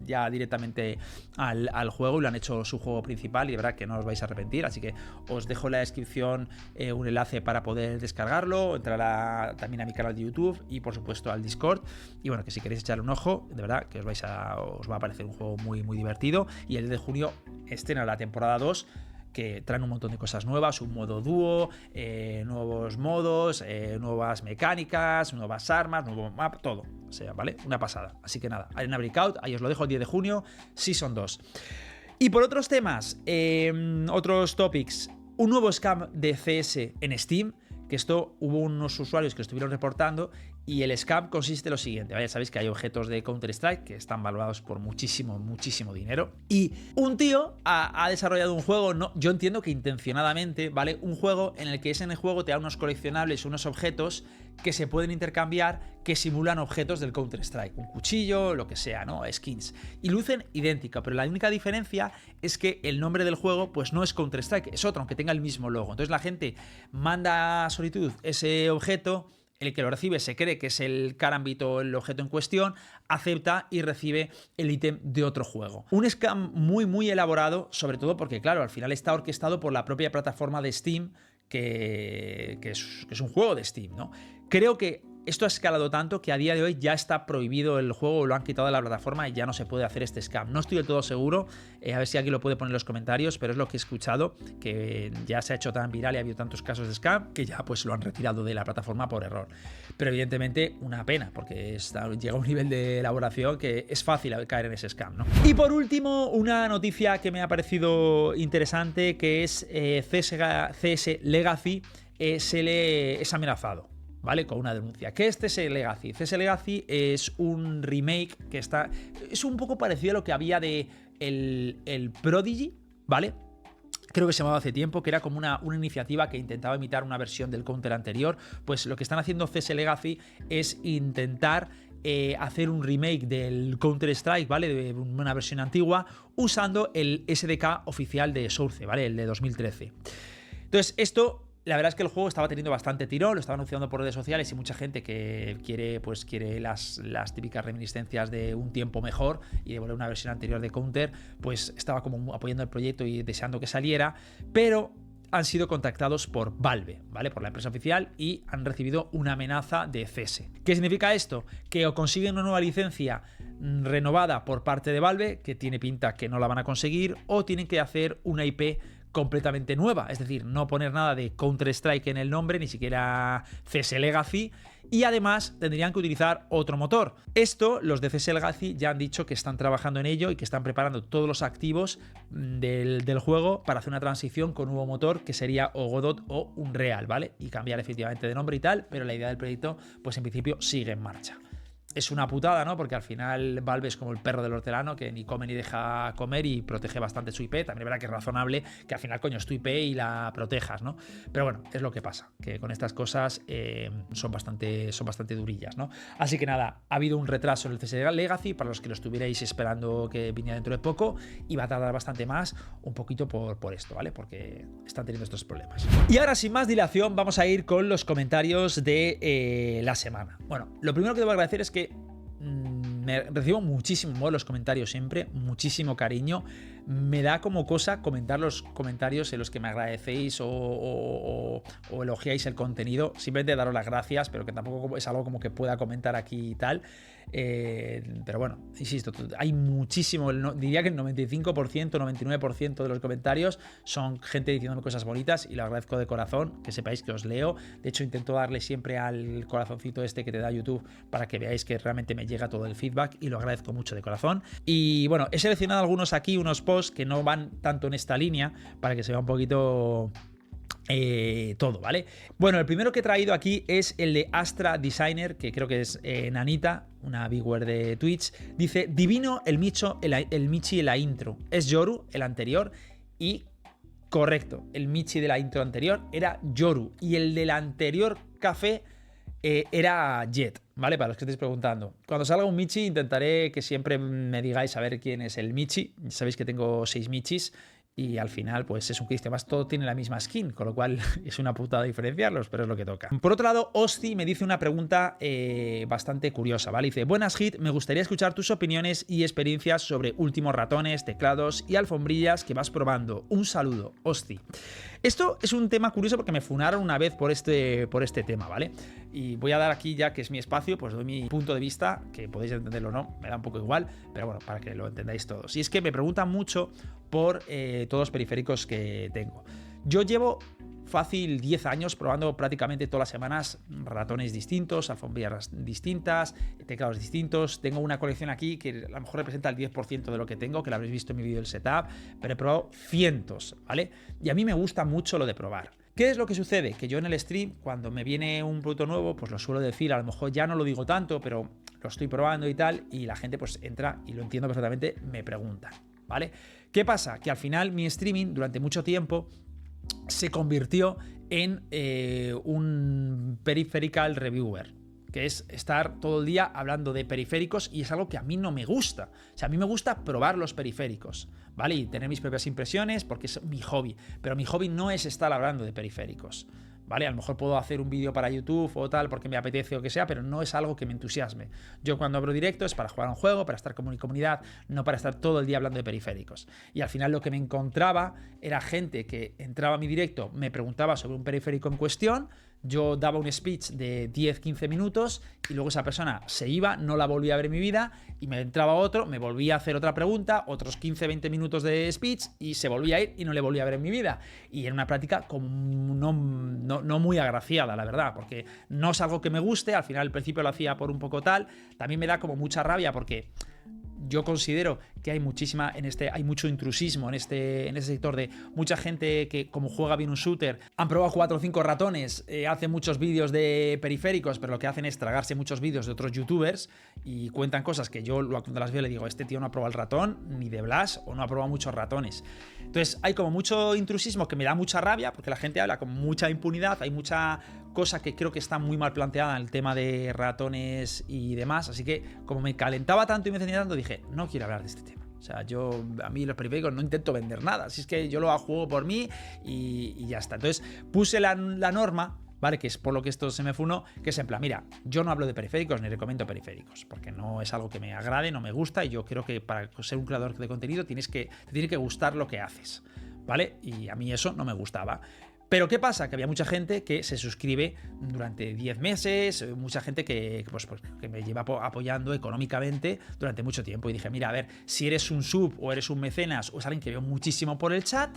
ya directamente al juego y lo han hecho su juego principal, y de verdad que no os vais a arrepentir. Así que os dejo en la descripción un enlace para poder descargarlo, entrar también a mi canal de YouTube y por supuesto al Discord. Y bueno, que si queréis echarle un ojo, de verdad que os va a parecer un juego muy divertido. Y el 10 de junio estrena la temporada 2, que traen un montón de cosas nuevas, un modo dúo, nuevos modos, nuevas mecánicas, nuevas armas, nuevo map, todo. O sea, ¿vale? Una pasada. Así que nada, Arena Breakout, ahí os lo dejo el 10 de junio, Season 2. Y por otros temas, otros topics, un nuevo scam de CS en Steam, que esto hubo unos usuarios que lo estuvieron reportando, y el scam consiste en lo siguiente, ¿vale? Ya sabéis que hay objetos de Counter-Strike que están valorados por muchísimo dinero, y un tío ha desarrollado un juego, yo entiendo que intencionadamente, ¿vale? Un juego en el que ese juego te da unos coleccionables, unos objetos que se pueden intercambiar, que simulan objetos del Counter-Strike, un cuchillo, lo que sea, ¿no? Skins, y lucen idéntica, pero la única diferencia es que el nombre del juego pues no es Counter-Strike, es otro, aunque tenga el mismo logo. Entonces la gente manda a solicitud ese objeto, el que lo recibe se cree que es el Karambit o el objeto en cuestión, acepta y recibe el ítem de otro juego. Un scam muy, muy elaborado, sobre todo porque, claro, al final está orquestado por la propia plataforma de Steam, que es un juego de Steam, ¿no? Creo que esto ha escalado tanto que a día de hoy ya está prohibido el juego, lo han quitado de la plataforma y ya no se puede hacer este scam. No estoy del todo seguro, a ver si alguien lo puede poner en los comentarios, pero es lo que he escuchado, que ya se ha hecho tan viral y ha habido tantos casos de scam que ya pues lo han retirado de la plataforma por error. Pero evidentemente una pena, porque llega a un nivel de elaboración que es fácil caer en ese scam, ¿no? Y por último, una noticia que me ha parecido interesante, que es CS Legacy es amenazado, ¿vale? Con una denuncia. ¿Qué es CS Legacy? CS Legacy es un remake que es un poco parecido a lo que había de el Prodigy, ¿vale? Creo que se llamaba hace tiempo, que era como una iniciativa que intentaba imitar una versión del Counter anterior. Pues lo que están haciendo CS Legacy es intentar hacer un remake del Counter-Strike, ¿vale? De una versión antigua, usando el SDK oficial de Source, ¿vale? El de 2013. Entonces, la verdad es que el juego estaba teniendo bastante tirón, lo estaba anunciando por redes sociales y mucha gente que quiere las típicas reminiscencias de un tiempo mejor y de volver a una versión anterior de Counter, pues estaba como apoyando el proyecto y deseando que saliera, pero han sido contactados por Valve, ¿vale? Por la empresa oficial, y han recibido una amenaza de cese. ¿Qué significa esto? Que o consiguen una nueva licencia renovada por parte de Valve, que tiene pinta que no la van a conseguir, o tienen que hacer una IP completamente nueva, es decir, no poner nada de Counter-Strike en el nombre, ni siquiera CS Legacy, y además tendrían que utilizar otro motor. Esto, los de CS Legacy ya han dicho que están trabajando en ello y que están preparando todos los activos del juego para hacer una transición con un nuevo motor que sería o Godot o Unreal, ¿vale? Y cambiar efectivamente de nombre y tal, pero la idea del proyecto, pues en principio sigue en marcha. Es una putada, ¿no? Porque al final Valve es como el perro del hortelano, que ni come ni deja comer y protege bastante su IP. También es verdad que es razonable que al final, coño, es tu IP y la protejas, ¿no? Pero bueno, es lo que pasa, que con estas cosas son bastante durillas, ¿no? Así que nada, ha habido un retraso en el CS Legacy, para los que lo estuvierais esperando que viniera dentro de poco, y va a tardar bastante más, un poquito por esto, ¿vale? Porque están teniendo estos problemas. Y ahora, sin más dilación, vamos a ir con los comentarios de la semana. Bueno, lo primero que debo agradecer es que me recibo muchísimo los comentarios siempre, muchísimo cariño. Me da como cosa comentar los comentarios en los que me agradecéis o elogiáis el contenido. Simplemente daros las gracias, pero que tampoco es algo como que pueda comentar aquí y tal. Pero bueno, insisto, hay muchísimo, diría que el 95%, 99% de los comentarios son gente diciéndome cosas bonitas y lo agradezco de corazón, que sepáis que os leo. De hecho, intento darle siempre al corazoncito este que te da YouTube para que veáis que realmente me llega todo el feedback, y lo agradezco mucho de corazón. Y bueno, he seleccionado algunos aquí, unos posts que no van tanto en esta línea, para que se vea un poquito todo, ¿vale? Bueno, el primero que he traído aquí es el de Astra Designer, que creo que es Nanita, una viewer de Twitch. Dice: divino el Michi en la intro. Es Yoru, el anterior, y correcto, el Michi de la intro anterior era Yoru, y el del anterior café era Jet, ¿vale? Para los que estéis preguntando. Cuando salga un Michi intentaré que siempre me digáis a ver quién es el Michi. Sabéis que tengo 6 Michis y al final pues es un Cristo. Además todo tiene la misma skin, con lo cual es una putada diferenciarlos, pero es lo que toca. Por otro lado, Osti me dice una pregunta bastante curiosa, ¿vale? Dice: buenas Hit, me gustaría escuchar tus opiniones y experiencias sobre últimos ratones, teclados y alfombrillas que vas probando. Un saludo, Osti. Esto es un tema curioso porque me funaron una vez por este tema, ¿vale? Y voy a dar aquí, ya que es mi espacio, pues doy mi punto de vista, que podéis entenderlo o no, me da un poco igual, pero bueno, para que lo entendáis todos. Y es que me preguntan mucho por todos los periféricos que tengo. Yo llevo fácil 10 años probando prácticamente todas las semanas ratones distintos, alfombrillas distintas, teclados distintos. Tengo una colección aquí que a lo mejor representa el 10% de lo que tengo, que lo habréis visto en mi vídeo del setup, pero he probado cientos, ¿vale? Y a mí me gusta mucho lo de probar. ¿Qué es lo que sucede? Que yo en el stream, cuando me viene un producto nuevo, pues lo suelo decir, a lo mejor ya no lo digo tanto, pero lo estoy probando y tal, y la gente pues entra, y lo entiendo perfectamente, me pregunta, ¿vale? ¿Qué pasa? Que al final mi streaming durante mucho tiempo se convirtió en un peripheral reviewer, que es estar todo el día hablando de periféricos, y es algo que a mí no me gusta. O sea, a mí me gusta probar los periféricos, ¿vale? Y tener mis propias impresiones porque es mi hobby, pero mi hobby no es estar hablando de periféricos, ¿vale? A lo mejor puedo hacer un vídeo para YouTube o tal porque me apetece o que sea, pero no es algo que me entusiasme. Yo cuando abro directo es para jugar a un juego, para estar con mi comunidad, no para estar todo el día hablando de periféricos. Y al final lo que me encontraba era gente que entraba a mi directo, me preguntaba sobre un periférico en cuestión, yo daba un speech de 10-15 minutos y luego esa persona se iba, no la volvía a ver en mi vida y me entraba otro, me volvía a hacer otra pregunta, otros 15-20 minutos de speech y se volvía a ir y no le volvía a ver en mi vida. Y era una práctica como no muy agraciada, la verdad, porque no es algo que me guste, al final al principio lo hacía por un poco tal, también me da como mucha rabia porque yo considero que hay hay mucho intrusismo en este sector de mucha gente que, como juega bien un shooter, han probado 4 o 5 ratones, hacen muchos vídeos de periféricos, pero lo que hacen es tragarse muchos vídeos de otros youtubers y cuentan cosas que yo cuando las veo le digo, este tío no ha probado el ratón ni de Blas o no ha probado muchos ratones. Entonces hay como mucho intrusismo que me da mucha rabia porque la gente habla con mucha impunidad, hay mucha cosa que creo que está muy mal planteada en el tema de ratones y demás, así que como me calentaba tanto y me encendía tanto, dije, no quiero hablar de este tema. O sea, a mí los periféricos no intento vender nada, así es que yo lo juego por mí y ya está. Entonces puse la norma, ¿vale? Que es por lo que esto se me funó, que es en plan, mira, yo no hablo de periféricos ni recomiendo periféricos, porque no es algo que me agrade, no me gusta, y yo creo que para ser un creador de contenido te tiene que gustar lo que haces, ¿vale? Y a mí eso no me gustaba. Pero ¿qué pasa? Que había mucha gente que se suscribe durante 10 meses, mucha gente que me lleva apoyando económicamente durante mucho tiempo. Y dije, mira, a ver, si eres un sub o eres un mecenas o es alguien que veo muchísimo por el chat,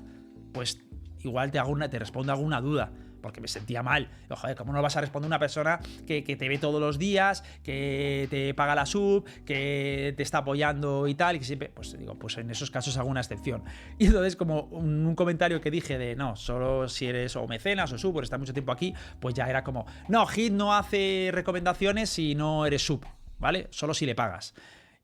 pues igual te respondo alguna duda. Porque me sentía mal. Joder, ¿cómo no vas a responder a una persona que te ve todos los días, que te paga la sub, que te está apoyando y tal? Y que siempre, pues digo, pues en esos casos hago una excepción. Y entonces, como un comentario que dije de no, solo si eres o mecenas o sub, por estar mucho tiempo aquí, pues ya era como, no, Hit no hace recomendaciones si no eres sub, ¿vale? Solo si le pagas.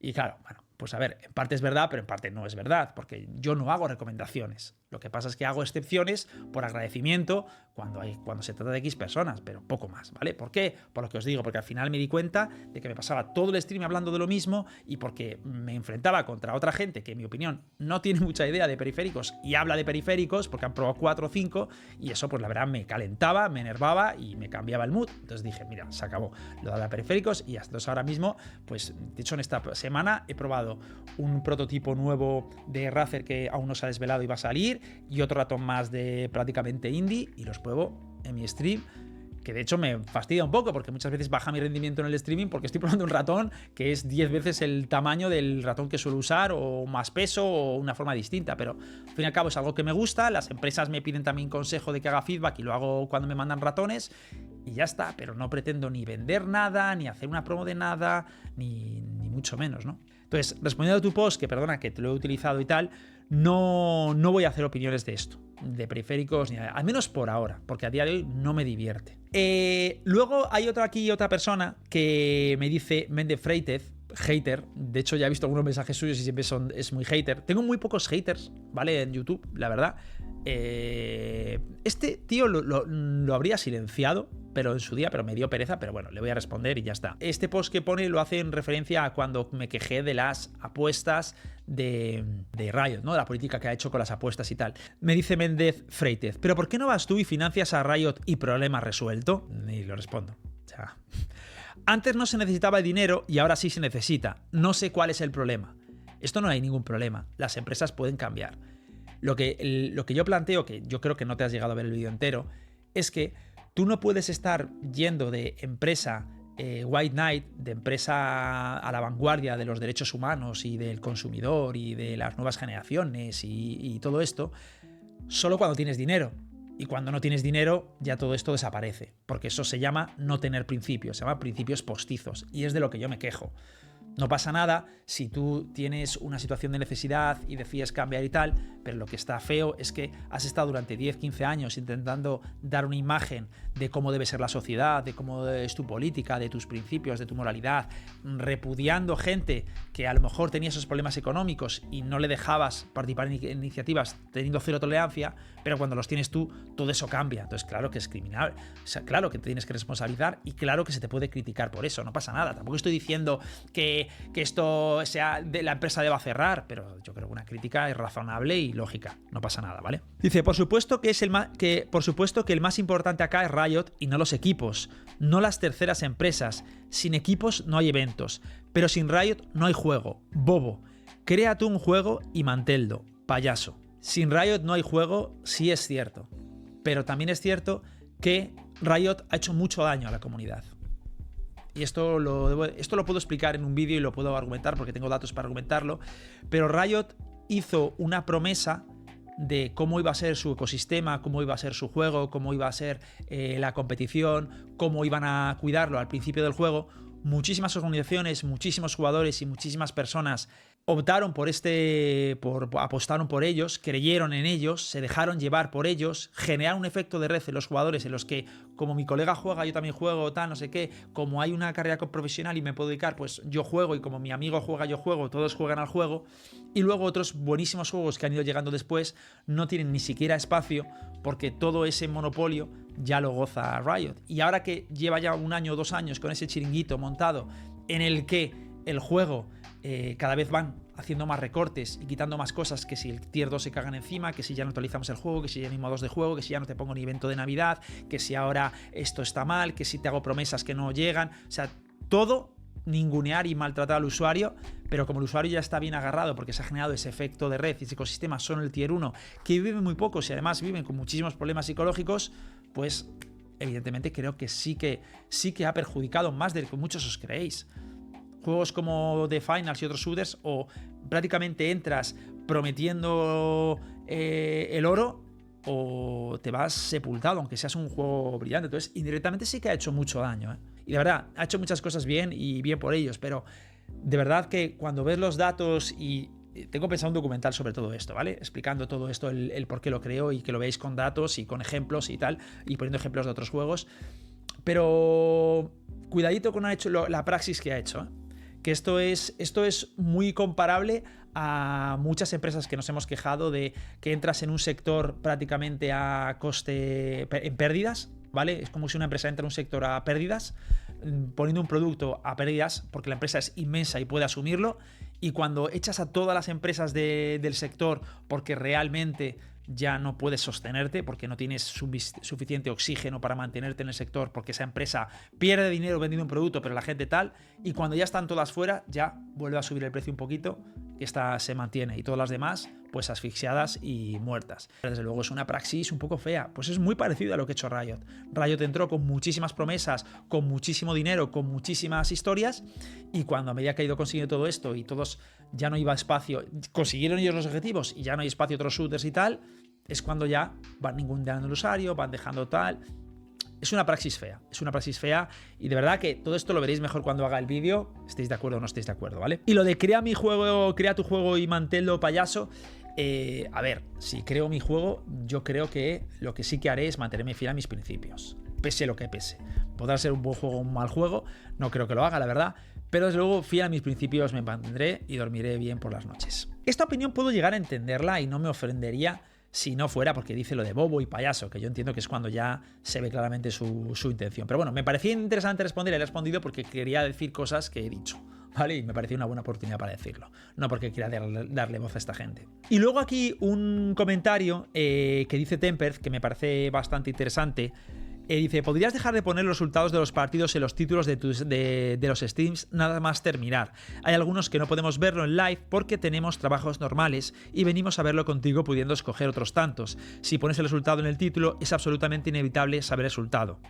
Y claro, bueno, pues a ver, en parte es verdad, pero en parte no es verdad, porque yo no hago recomendaciones. Lo que pasa es que hago excepciones por agradecimiento cuando se trata de X personas, pero poco más, ¿vale? ¿Por qué? Por lo que os digo, porque al final me di cuenta de que me pasaba todo el stream hablando de lo mismo y porque me enfrentaba contra otra gente que, en mi opinión, no tiene mucha idea de periféricos y habla de periféricos porque han probado 4 o 5 y eso, pues la verdad, me calentaba, me enervaba y me cambiaba el mood. Entonces dije, mira, se acabó lo de periféricos y hasta ahora mismo, pues de hecho en esta semana he probado un prototipo nuevo de Razer que aún no se ha desvelado y va a salir, y otro ratón más de prácticamente indie, y los pruebo en mi stream, que de hecho me fastidia un poco porque muchas veces baja mi rendimiento en el streaming porque estoy probando un ratón que es 10 veces el tamaño del ratón que suelo usar, o más peso o una forma distinta, pero al fin y al cabo es algo que me gusta. Las empresas me piden también consejo de que haga feedback y lo hago cuando me mandan ratones y ya está, pero no pretendo ni vender nada, ni hacer una promo de nada, ni mucho menos, ¿no? Entonces, respondiendo a tu post, que perdona que te lo he utilizado y tal, no voy a hacer opiniones de esto, de periféricos, ni nada, al menos por ahora, porque a día de hoy no me divierte. Luego hay otra persona que me dice Mende Freitez, hater. De hecho, ya he visto algunos mensajes suyos y siempre es muy hater. Tengo muy pocos haters, ¿vale? En YouTube, la verdad. Este tío lo habría silenciado, pero en su día, pero me dio pereza, pero bueno, le voy a responder y ya está. Este post que pone lo hace en referencia a cuando me quejé de las apuestas de Riot, ¿no? De la política que ha hecho con las apuestas y tal. Me dice Méndez Freitez, ¿pero por qué no vas tú y financias a Riot y problema resuelto? Y lo respondo. O sea, antes no se necesitaba dinero y ahora sí se necesita. No sé cuál es el problema. Esto no hay ningún problema. Las empresas pueden cambiar. Lo que yo planteo, que yo creo que no te has llegado a ver el vídeo entero, es que tú no puedes estar yendo de empresa White Knight, de empresa a la vanguardia de los derechos humanos y del consumidor y de las nuevas generaciones y todo esto, solo cuando tienes dinero. Y cuando no tienes dinero, ya todo esto desaparece. Porque eso se llama no tener principios, se llama principios postizos. Y es de lo que yo me quejo. No pasa nada si tú tienes una situación de necesidad y decides cambiar y tal, pero lo que está feo es que has estado durante 10, 15 años intentando dar una imagen de cómo debe ser la sociedad, de cómo es tu política, de tus principios, de tu moralidad, repudiando gente que a lo mejor tenía esos problemas económicos y no le dejabas participar en iniciativas teniendo cero tolerancia, pero cuando los tienes tú, todo eso cambia. Entonces, claro que es criminal, o sea, claro que te tienes que responsabilizar y claro que se te puede criticar por eso, no pasa nada. Tampoco estoy diciendo que que esto sea de la empresa deba cerrar, pero yo creo que una crítica es razonable y lógica, no pasa nada, ¿vale? Dice, por supuesto que el más importante acá es Riot y no los equipos, no las terceras empresas. Sin equipos no hay eventos, pero sin Riot no hay juego. Bobo, crea tú un juego y manténlo, payaso. Sin Riot no hay juego, sí es cierto, pero también es cierto que Riot ha hecho mucho daño a la comunidad. Y esto lo puedo explicar en un vídeo y lo puedo argumentar porque tengo datos para argumentarlo, pero Riot hizo una promesa de cómo iba a ser su ecosistema, cómo iba a ser su juego, cómo iba a ser la competición, cómo iban a cuidarlo al principio del juego. Muchísimas organizaciones, muchísimos jugadores y muchísimas personas optaron apostaron por ellos, creyeron en ellos, se dejaron llevar por ellos, generaron un efecto de red en los jugadores en los que, como mi colega juega, yo también juego, tal, no sé qué, como hay una carrera profesional y me puedo dedicar, pues yo juego, y como mi amigo juega, yo juego, todos juegan al juego. Y luego otros buenísimos juegos que han ido llegando después no tienen ni siquiera espacio porque todo ese monopolio ya lo goza Riot. Y ahora que lleva ya 1 año o 2 años con ese chiringuito montado en el que el juego cada vez van haciendo más recortes y quitando más cosas, que si el tier 2 se cagan encima, que si ya no actualizamos el juego, que si ya no hay modos de juego, que si ya no te pongo ni evento de Navidad, que si ahora esto está mal, que si te hago promesas que no llegan, o sea, todo ningunear y maltratar al usuario, pero como el usuario ya está bien agarrado porque se ha generado ese efecto de red y ese ecosistema, son el tier 1, que viven muy pocos y además viven con muchísimos problemas psicológicos, pues evidentemente creo que sí que ha perjudicado más de lo que muchos os creéis. Juegos como The Finals y otros shooters, o prácticamente entras prometiendo el oro o te vas sepultado, aunque seas un juego brillante. Entonces, indirectamente sí que ha hecho mucho daño, ¿eh? Y de verdad, ha hecho muchas cosas bien y bien por ellos, pero de verdad que cuando ves los datos, y tengo pensado un documental sobre todo esto, ¿vale? Explicando todo esto, el por qué lo creo, y que lo veáis con datos y con ejemplos y tal, y poniendo ejemplos de otros juegos. Pero cuidadito con la praxis que ha hecho, ¿eh? Que esto es muy comparable a muchas empresas que nos hemos quejado de que entras en un sector prácticamente a coste, en pérdidas, ¿vale? Es como si una empresa entra en un sector a pérdidas, poniendo un producto a pérdidas porque la empresa es inmensa y puede asumirlo, y cuando echas a todas las empresas del sector porque realmente ya no puedes sostenerte, porque no tienes suficiente oxígeno para mantenerte en el sector, porque esa empresa pierde dinero vendiendo un producto, pero la gente tal, y cuando ya están todas fuera, ya vuelve a subir el precio un poquito, y esta se mantiene, y todas las demás, pues asfixiadas y muertas. Desde luego es una praxis un poco fea, pues es muy parecido a lo que ha hecho Riot. Riot entró con muchísimas promesas, con muchísimo dinero, con muchísimas historias, y cuando a medida que ha ido consiguiendo todo esto y todos ya no iba espacio, consiguieron ellos los objetivos y ya no hay espacio otros shooters y tal, es cuando ya van ninguneando al usuario, van dejando tal. Es una praxis fea, y de verdad que todo esto lo veréis mejor cuando haga el vídeo, estéis de acuerdo o no estéis de acuerdo, ¿vale? Y lo de crea tu juego y manténlo, payaso. A ver, si creo mi juego, yo creo que lo que sí que haré es mantenerme fiel a mis principios, pese lo que pese. Podrá ser un buen juego o un mal juego, no creo que lo haga, la verdad, pero desde luego fiel a mis principios me mantendré y dormiré bien por las noches. Esta opinión puedo llegar a entenderla y no me ofendería si no fuera porque dice lo de bobo y payaso, que yo entiendo que es cuando ya se ve claramente su intención. Pero bueno, me parecía interesante responder, he respondido porque quería decir cosas que he dicho, ¿vale? Y me pareció una buena oportunidad para decirlo, no porque quiera darle voz a esta gente. Y luego aquí un comentario que dice Tempered, que me parece bastante interesante. Dice, ¿podrías dejar de poner los resultados de los partidos en los títulos de los streams nada más terminar? Hay algunos que no podemos verlo en live porque tenemos trabajos normales y venimos a verlo contigo pudiendo escoger otros tantos. Si pones el resultado en el título es absolutamente inevitable saber el resultado,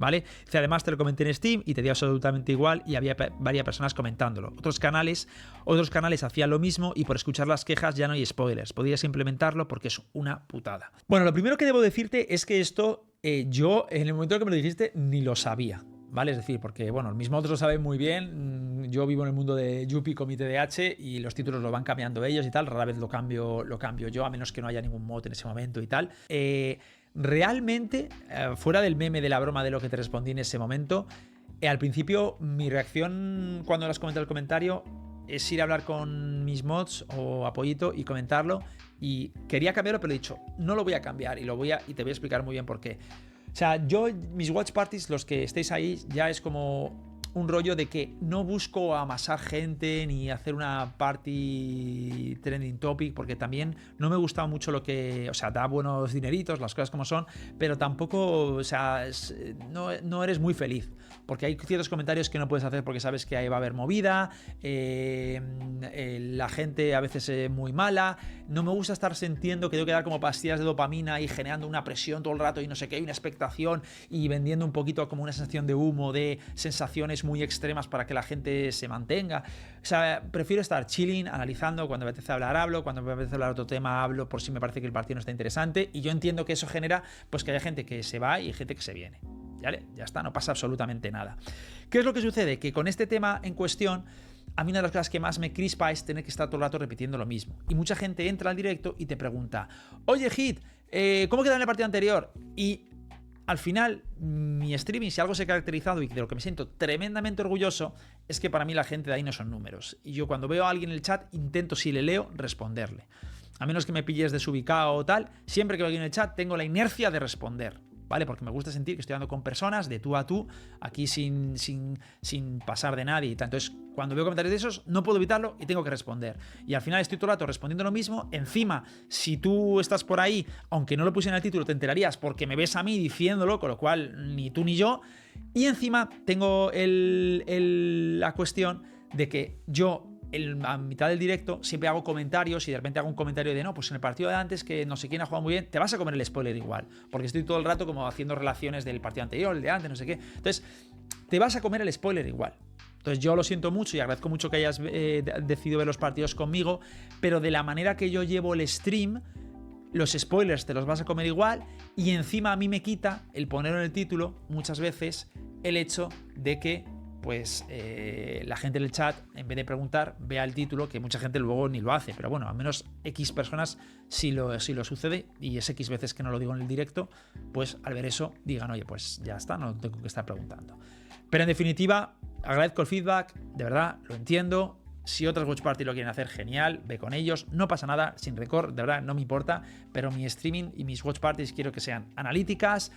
¿vale? Dice, además te lo comenté en Steam y te dio absolutamente igual y había varias personas comentándolo. Otros canales hacían lo mismo y por escuchar las quejas ya no hay spoilers. Podrías implementarlo porque es una putada. Bueno, lo primero que debo decirte es que esto yo en el momento en que me lo dijiste ni lo sabía, ¿vale? Es decir, porque bueno, el mismo otros lo saben muy bien. Yo vivo en el mundo de Yuppie con mi TDH y los títulos lo van cambiando ellos y tal. Rara vez lo cambio yo, a menos que no haya ningún mod en ese momento y tal. Realmente, fuera del meme de la broma de lo que te respondí en ese momento, al principio mi reacción cuando lo has comentado el comentario es ir a hablar con mis mods o Apoyito y comentarlo, y quería cambiarlo, pero he dicho, no lo voy a cambiar y te voy a explicar muy bien por qué. O sea, mis watch parties, los que estéis ahí, ya es como un rollo de que no busco amasar gente ni hacer una party trending topic, porque también no me gusta mucho lo que, o sea, da buenos dineritos, las cosas como son, pero tampoco, o sea, no eres muy feliz, porque hay ciertos comentarios que no puedes hacer porque sabes que ahí va a haber movida, la gente a veces es muy mala, no me gusta estar sintiendo que tengo que dar como pastillas de dopamina y generando una presión todo el rato y no sé qué, una expectación y vendiendo un poquito como una sensación de humo, de sensaciones muy extremas para que la gente se mantenga. O sea, prefiero estar chilling, analizando, cuando me apetece hablar hablo, cuando me apetece hablar otro tema hablo por si me parece que el partido no está interesante, y yo entiendo que eso genera pues que haya gente que se va y gente que se viene. ¿Vale? Ya está, no pasa absolutamente nada. ¿Qué es lo que sucede? Que con este tema en cuestión, a mí una de las cosas que más me crispa es tener que estar todo el rato repitiendo lo mismo. Y mucha gente entra al directo y te pregunta: oye, Hit, ¿cómo quedó en el partido anterior? Y al final, mi streaming, si algo se ha caracterizado y de lo que me siento tremendamente orgulloso, es que para mí la gente de ahí no son números. Y yo cuando veo a alguien en el chat, intento, si le leo, responderle. A menos que me pilles desubicado o tal, siempre que veo a alguien en el chat, tengo la inercia de responder. ¿Vale? Porque me gusta sentir que estoy hablando con personas de tú a tú, aquí sin pasar de nadie y tal. Entonces, cuando veo comentarios de esos, no puedo evitarlo y tengo que responder. Y al final estoy todo el rato respondiendo lo mismo. Encima, si tú estás por ahí, aunque no lo puse en el título, te enterarías porque me ves a mí diciéndolo, con lo cual ni tú ni yo. Y encima tengo la cuestión de que yo, a mitad del directo, siempre hago comentarios y de repente hago un comentario de no, pues en el partido de antes que no sé quién ha jugado muy bien, te vas a comer el spoiler igual, porque estoy todo el rato como haciendo relaciones del partido anterior, el de antes, no sé qué. Entonces, te vas a comer el spoiler igual. Entonces yo lo siento mucho y agradezco mucho que hayas decidido ver los partidos conmigo, pero de la manera que yo llevo el stream, los spoilers te los vas a comer igual, y encima a mí me quita el ponerlo en el título muchas veces el hecho de que pues la gente del chat, en vez de preguntar, vea el título, que mucha gente luego ni lo hace, pero bueno, al menos X personas sí lo sucede, y es X veces que no lo digo en el directo, pues al ver eso digan, oye, pues ya está, no tengo que estar preguntando. Pero en definitiva, agradezco el feedback, de verdad, lo entiendo. Si otras watch party lo quieren hacer, genial, ve con ellos, no pasa nada, sin record, de verdad, no me importa, pero mi streaming y mis watch parties quiero que sean analíticas,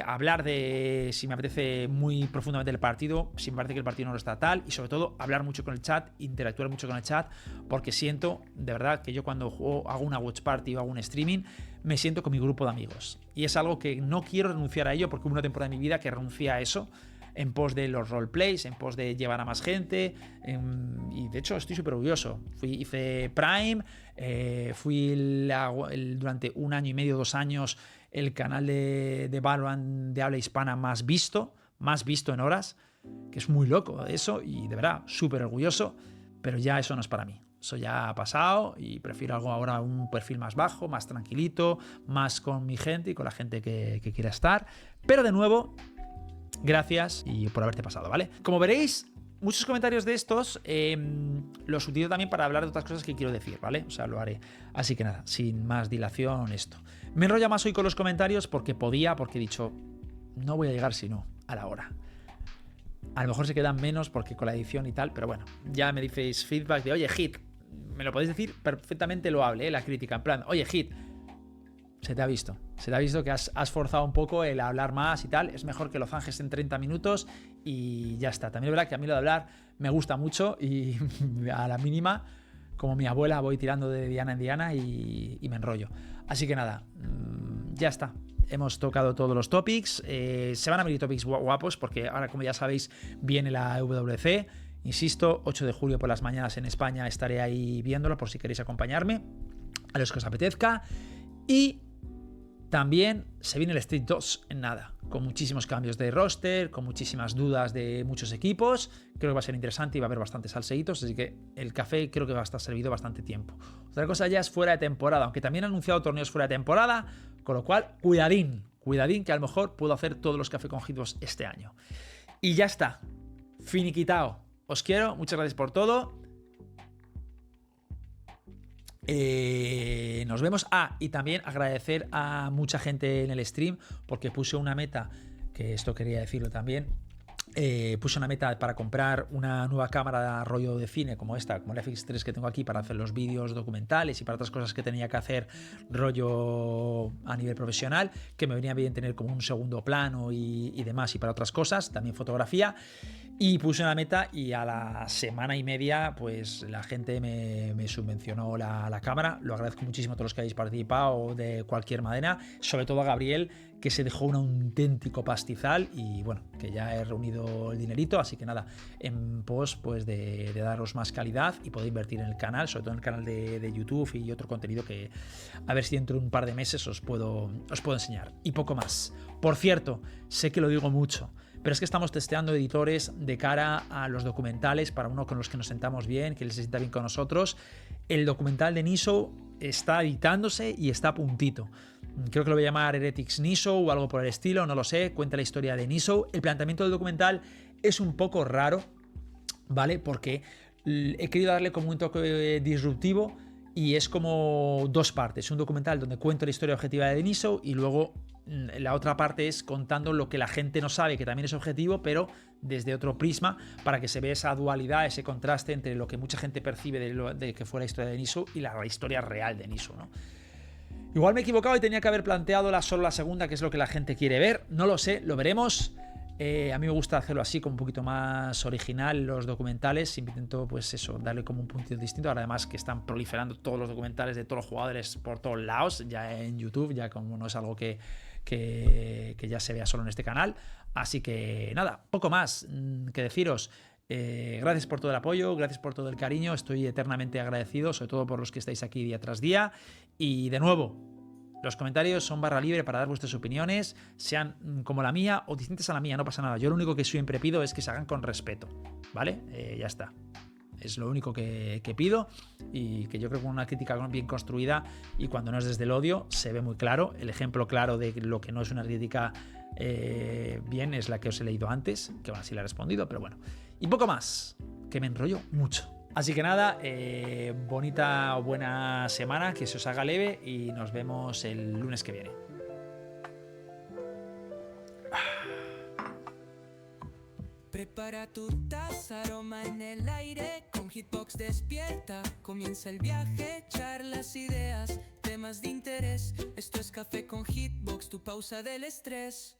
hablar de si me apetece muy profundamente el partido, si me parece que el partido no lo está tal, y sobre todo hablar mucho con el chat, interactuar mucho con el chat, porque siento de verdad que yo cuando hago una watch party o hago un streaming me siento con mi grupo de amigos, y es algo que no quiero renunciar a ello, porque hubo una temporada de mi vida que renuncié a eso en pos de los roleplays, en pos de llevar a más gente, y de hecho estoy súper orgulloso. Hice Prime, fui durante 1 año y medio, 2 años, el canal de Valorant de habla hispana más visto en horas, que es muy loco eso, y de verdad, súper orgulloso, pero ya eso no es para mí. Eso ya ha pasado y prefiero algo ahora, un perfil más bajo, más tranquilito, más con mi gente y con la gente que quiera estar. Pero de nuevo, gracias y por haberte pasado, ¿vale? Como veréis, muchos comentarios de estos los utilizo también para hablar de otras cosas que quiero decir, ¿vale? O sea, lo haré. Así que nada, sin más dilación, esto. Me enrolla más hoy con los comentarios porque he dicho, no voy a llegar sino a la hora. A lo mejor se quedan menos porque con la edición y tal, pero bueno, ya me dices feedback de, oye, Hit, me lo podéis decir perfectamente loable, la crítica, en plan, oye, Hit, se te ha visto que has forzado un poco el hablar más y tal, es mejor que lo zanjes en 30 minutos y ya está. También es verdad que a mí lo de hablar me gusta mucho y a la mínima, como mi abuela, voy tirando de diana en diana y me enrollo. Así que nada, ya está. Hemos tocado todos los topics, se van a venir topics guapos porque ahora, como ya sabéis, viene la WC. Insisto, 8 de julio por las mañanas en España estaré ahí viéndolo por si queréis acompañarme, a los que os apetezca. Y también se viene el Street 2 en nada, con muchísimos cambios de roster, con muchísimas dudas de muchos equipos. Creo que va a ser interesante y va a haber bastantes salseitos, así que el café creo que va a estar servido bastante tiempo. Otra cosa ya es fuera de temporada, aunque también han anunciado torneos fuera de temporada, con lo cual, cuidadín, que a lo mejor puedo hacer todos los Café con Hitbox este año. Y ya está, finiquitao. Os quiero, muchas gracias por todo. Nos vemos. Y también agradecer a mucha gente en el stream, porque puse una meta, que esto quería decirlo también, puse una meta para comprar una nueva cámara de rollo de cine como esta, como la FX3 que tengo aquí para hacer los vídeos documentales y para otras cosas que tenía que hacer rollo a nivel profesional, que me venía bien tener como un segundo plano y demás, y para otras cosas, también fotografía. Y puse una meta y a la semana y media pues la gente me subvencionó la cámara. Lo agradezco muchísimo a todos los que habéis participado de cualquier manera, sobre todo a Gabriel, que se dejó un auténtico pastizal y bueno, que ya he reunido el dinerito, así que nada, en pos pues de daros más calidad y poder invertir en el canal, sobre todo en el canal de YouTube y otro contenido que a ver si dentro de un par de meses os puedo enseñar. Y poco más. Por cierto, sé que lo digo mucho, pero es que estamos testeando editores de cara a los documentales para uno con los que nos sentamos bien, que les sienta bien con nosotros. El documental de Niso está editándose y está a puntito. Creo que lo voy a llamar Heretics Niso o algo por el estilo, no lo sé. Cuenta la historia de Niso. El planteamiento del documental es un poco raro, ¿vale? Porque he querido darle como un toque disruptivo y es como dos partes. Un documental donde cuento la historia objetiva de Niso y luego la otra parte es contando lo que la gente no sabe, que también es objetivo, pero desde otro prisma, para que se vea esa dualidad, ese contraste entre lo que mucha gente percibe de que fue la historia de Niso y la historia real de Niso, ¿no? Igual me he equivocado y tenía que haber planteado solo la segunda, que es lo que la gente quiere ver. No lo sé, lo veremos. A mí me gusta hacerlo así, como un poquito más original los documentales. Intento, pues eso, darle como un punto distinto. Ahora además que están proliferando todos los documentales de todos los jugadores por todos lados, ya en YouTube, ya como no es algo que ya se vea solo en este canal. Así que nada, poco más que deciros. Gracias por todo el apoyo, gracias por todo el cariño. Estoy eternamente agradecido, sobre todo por los que estáis aquí día tras día. Y de nuevo, los comentarios son barra libre para dar vuestras opiniones, sean como la mía o distintas a la mía, no pasa nada. Yo lo único que siempre pido es que se hagan con respeto, ¿vale? Ya está. Es lo único que pido y que yo creo que una crítica bien construida y cuando no es desde el odio se ve muy claro. El ejemplo claro de lo que no es una crítica bien es la que os he leído antes, que aún así la he respondido, pero bueno. Y poco más, que me enrollo mucho. Así que nada, bonita o buena semana, que se os haga leve y nos vemos el lunes que viene. Prepara tu taza, aroma en el aire, con Hitbox despierta, comienza el viaje, charlas, ideas, temas de interés. Esto es Café con Hitbox, tu pausa del estrés.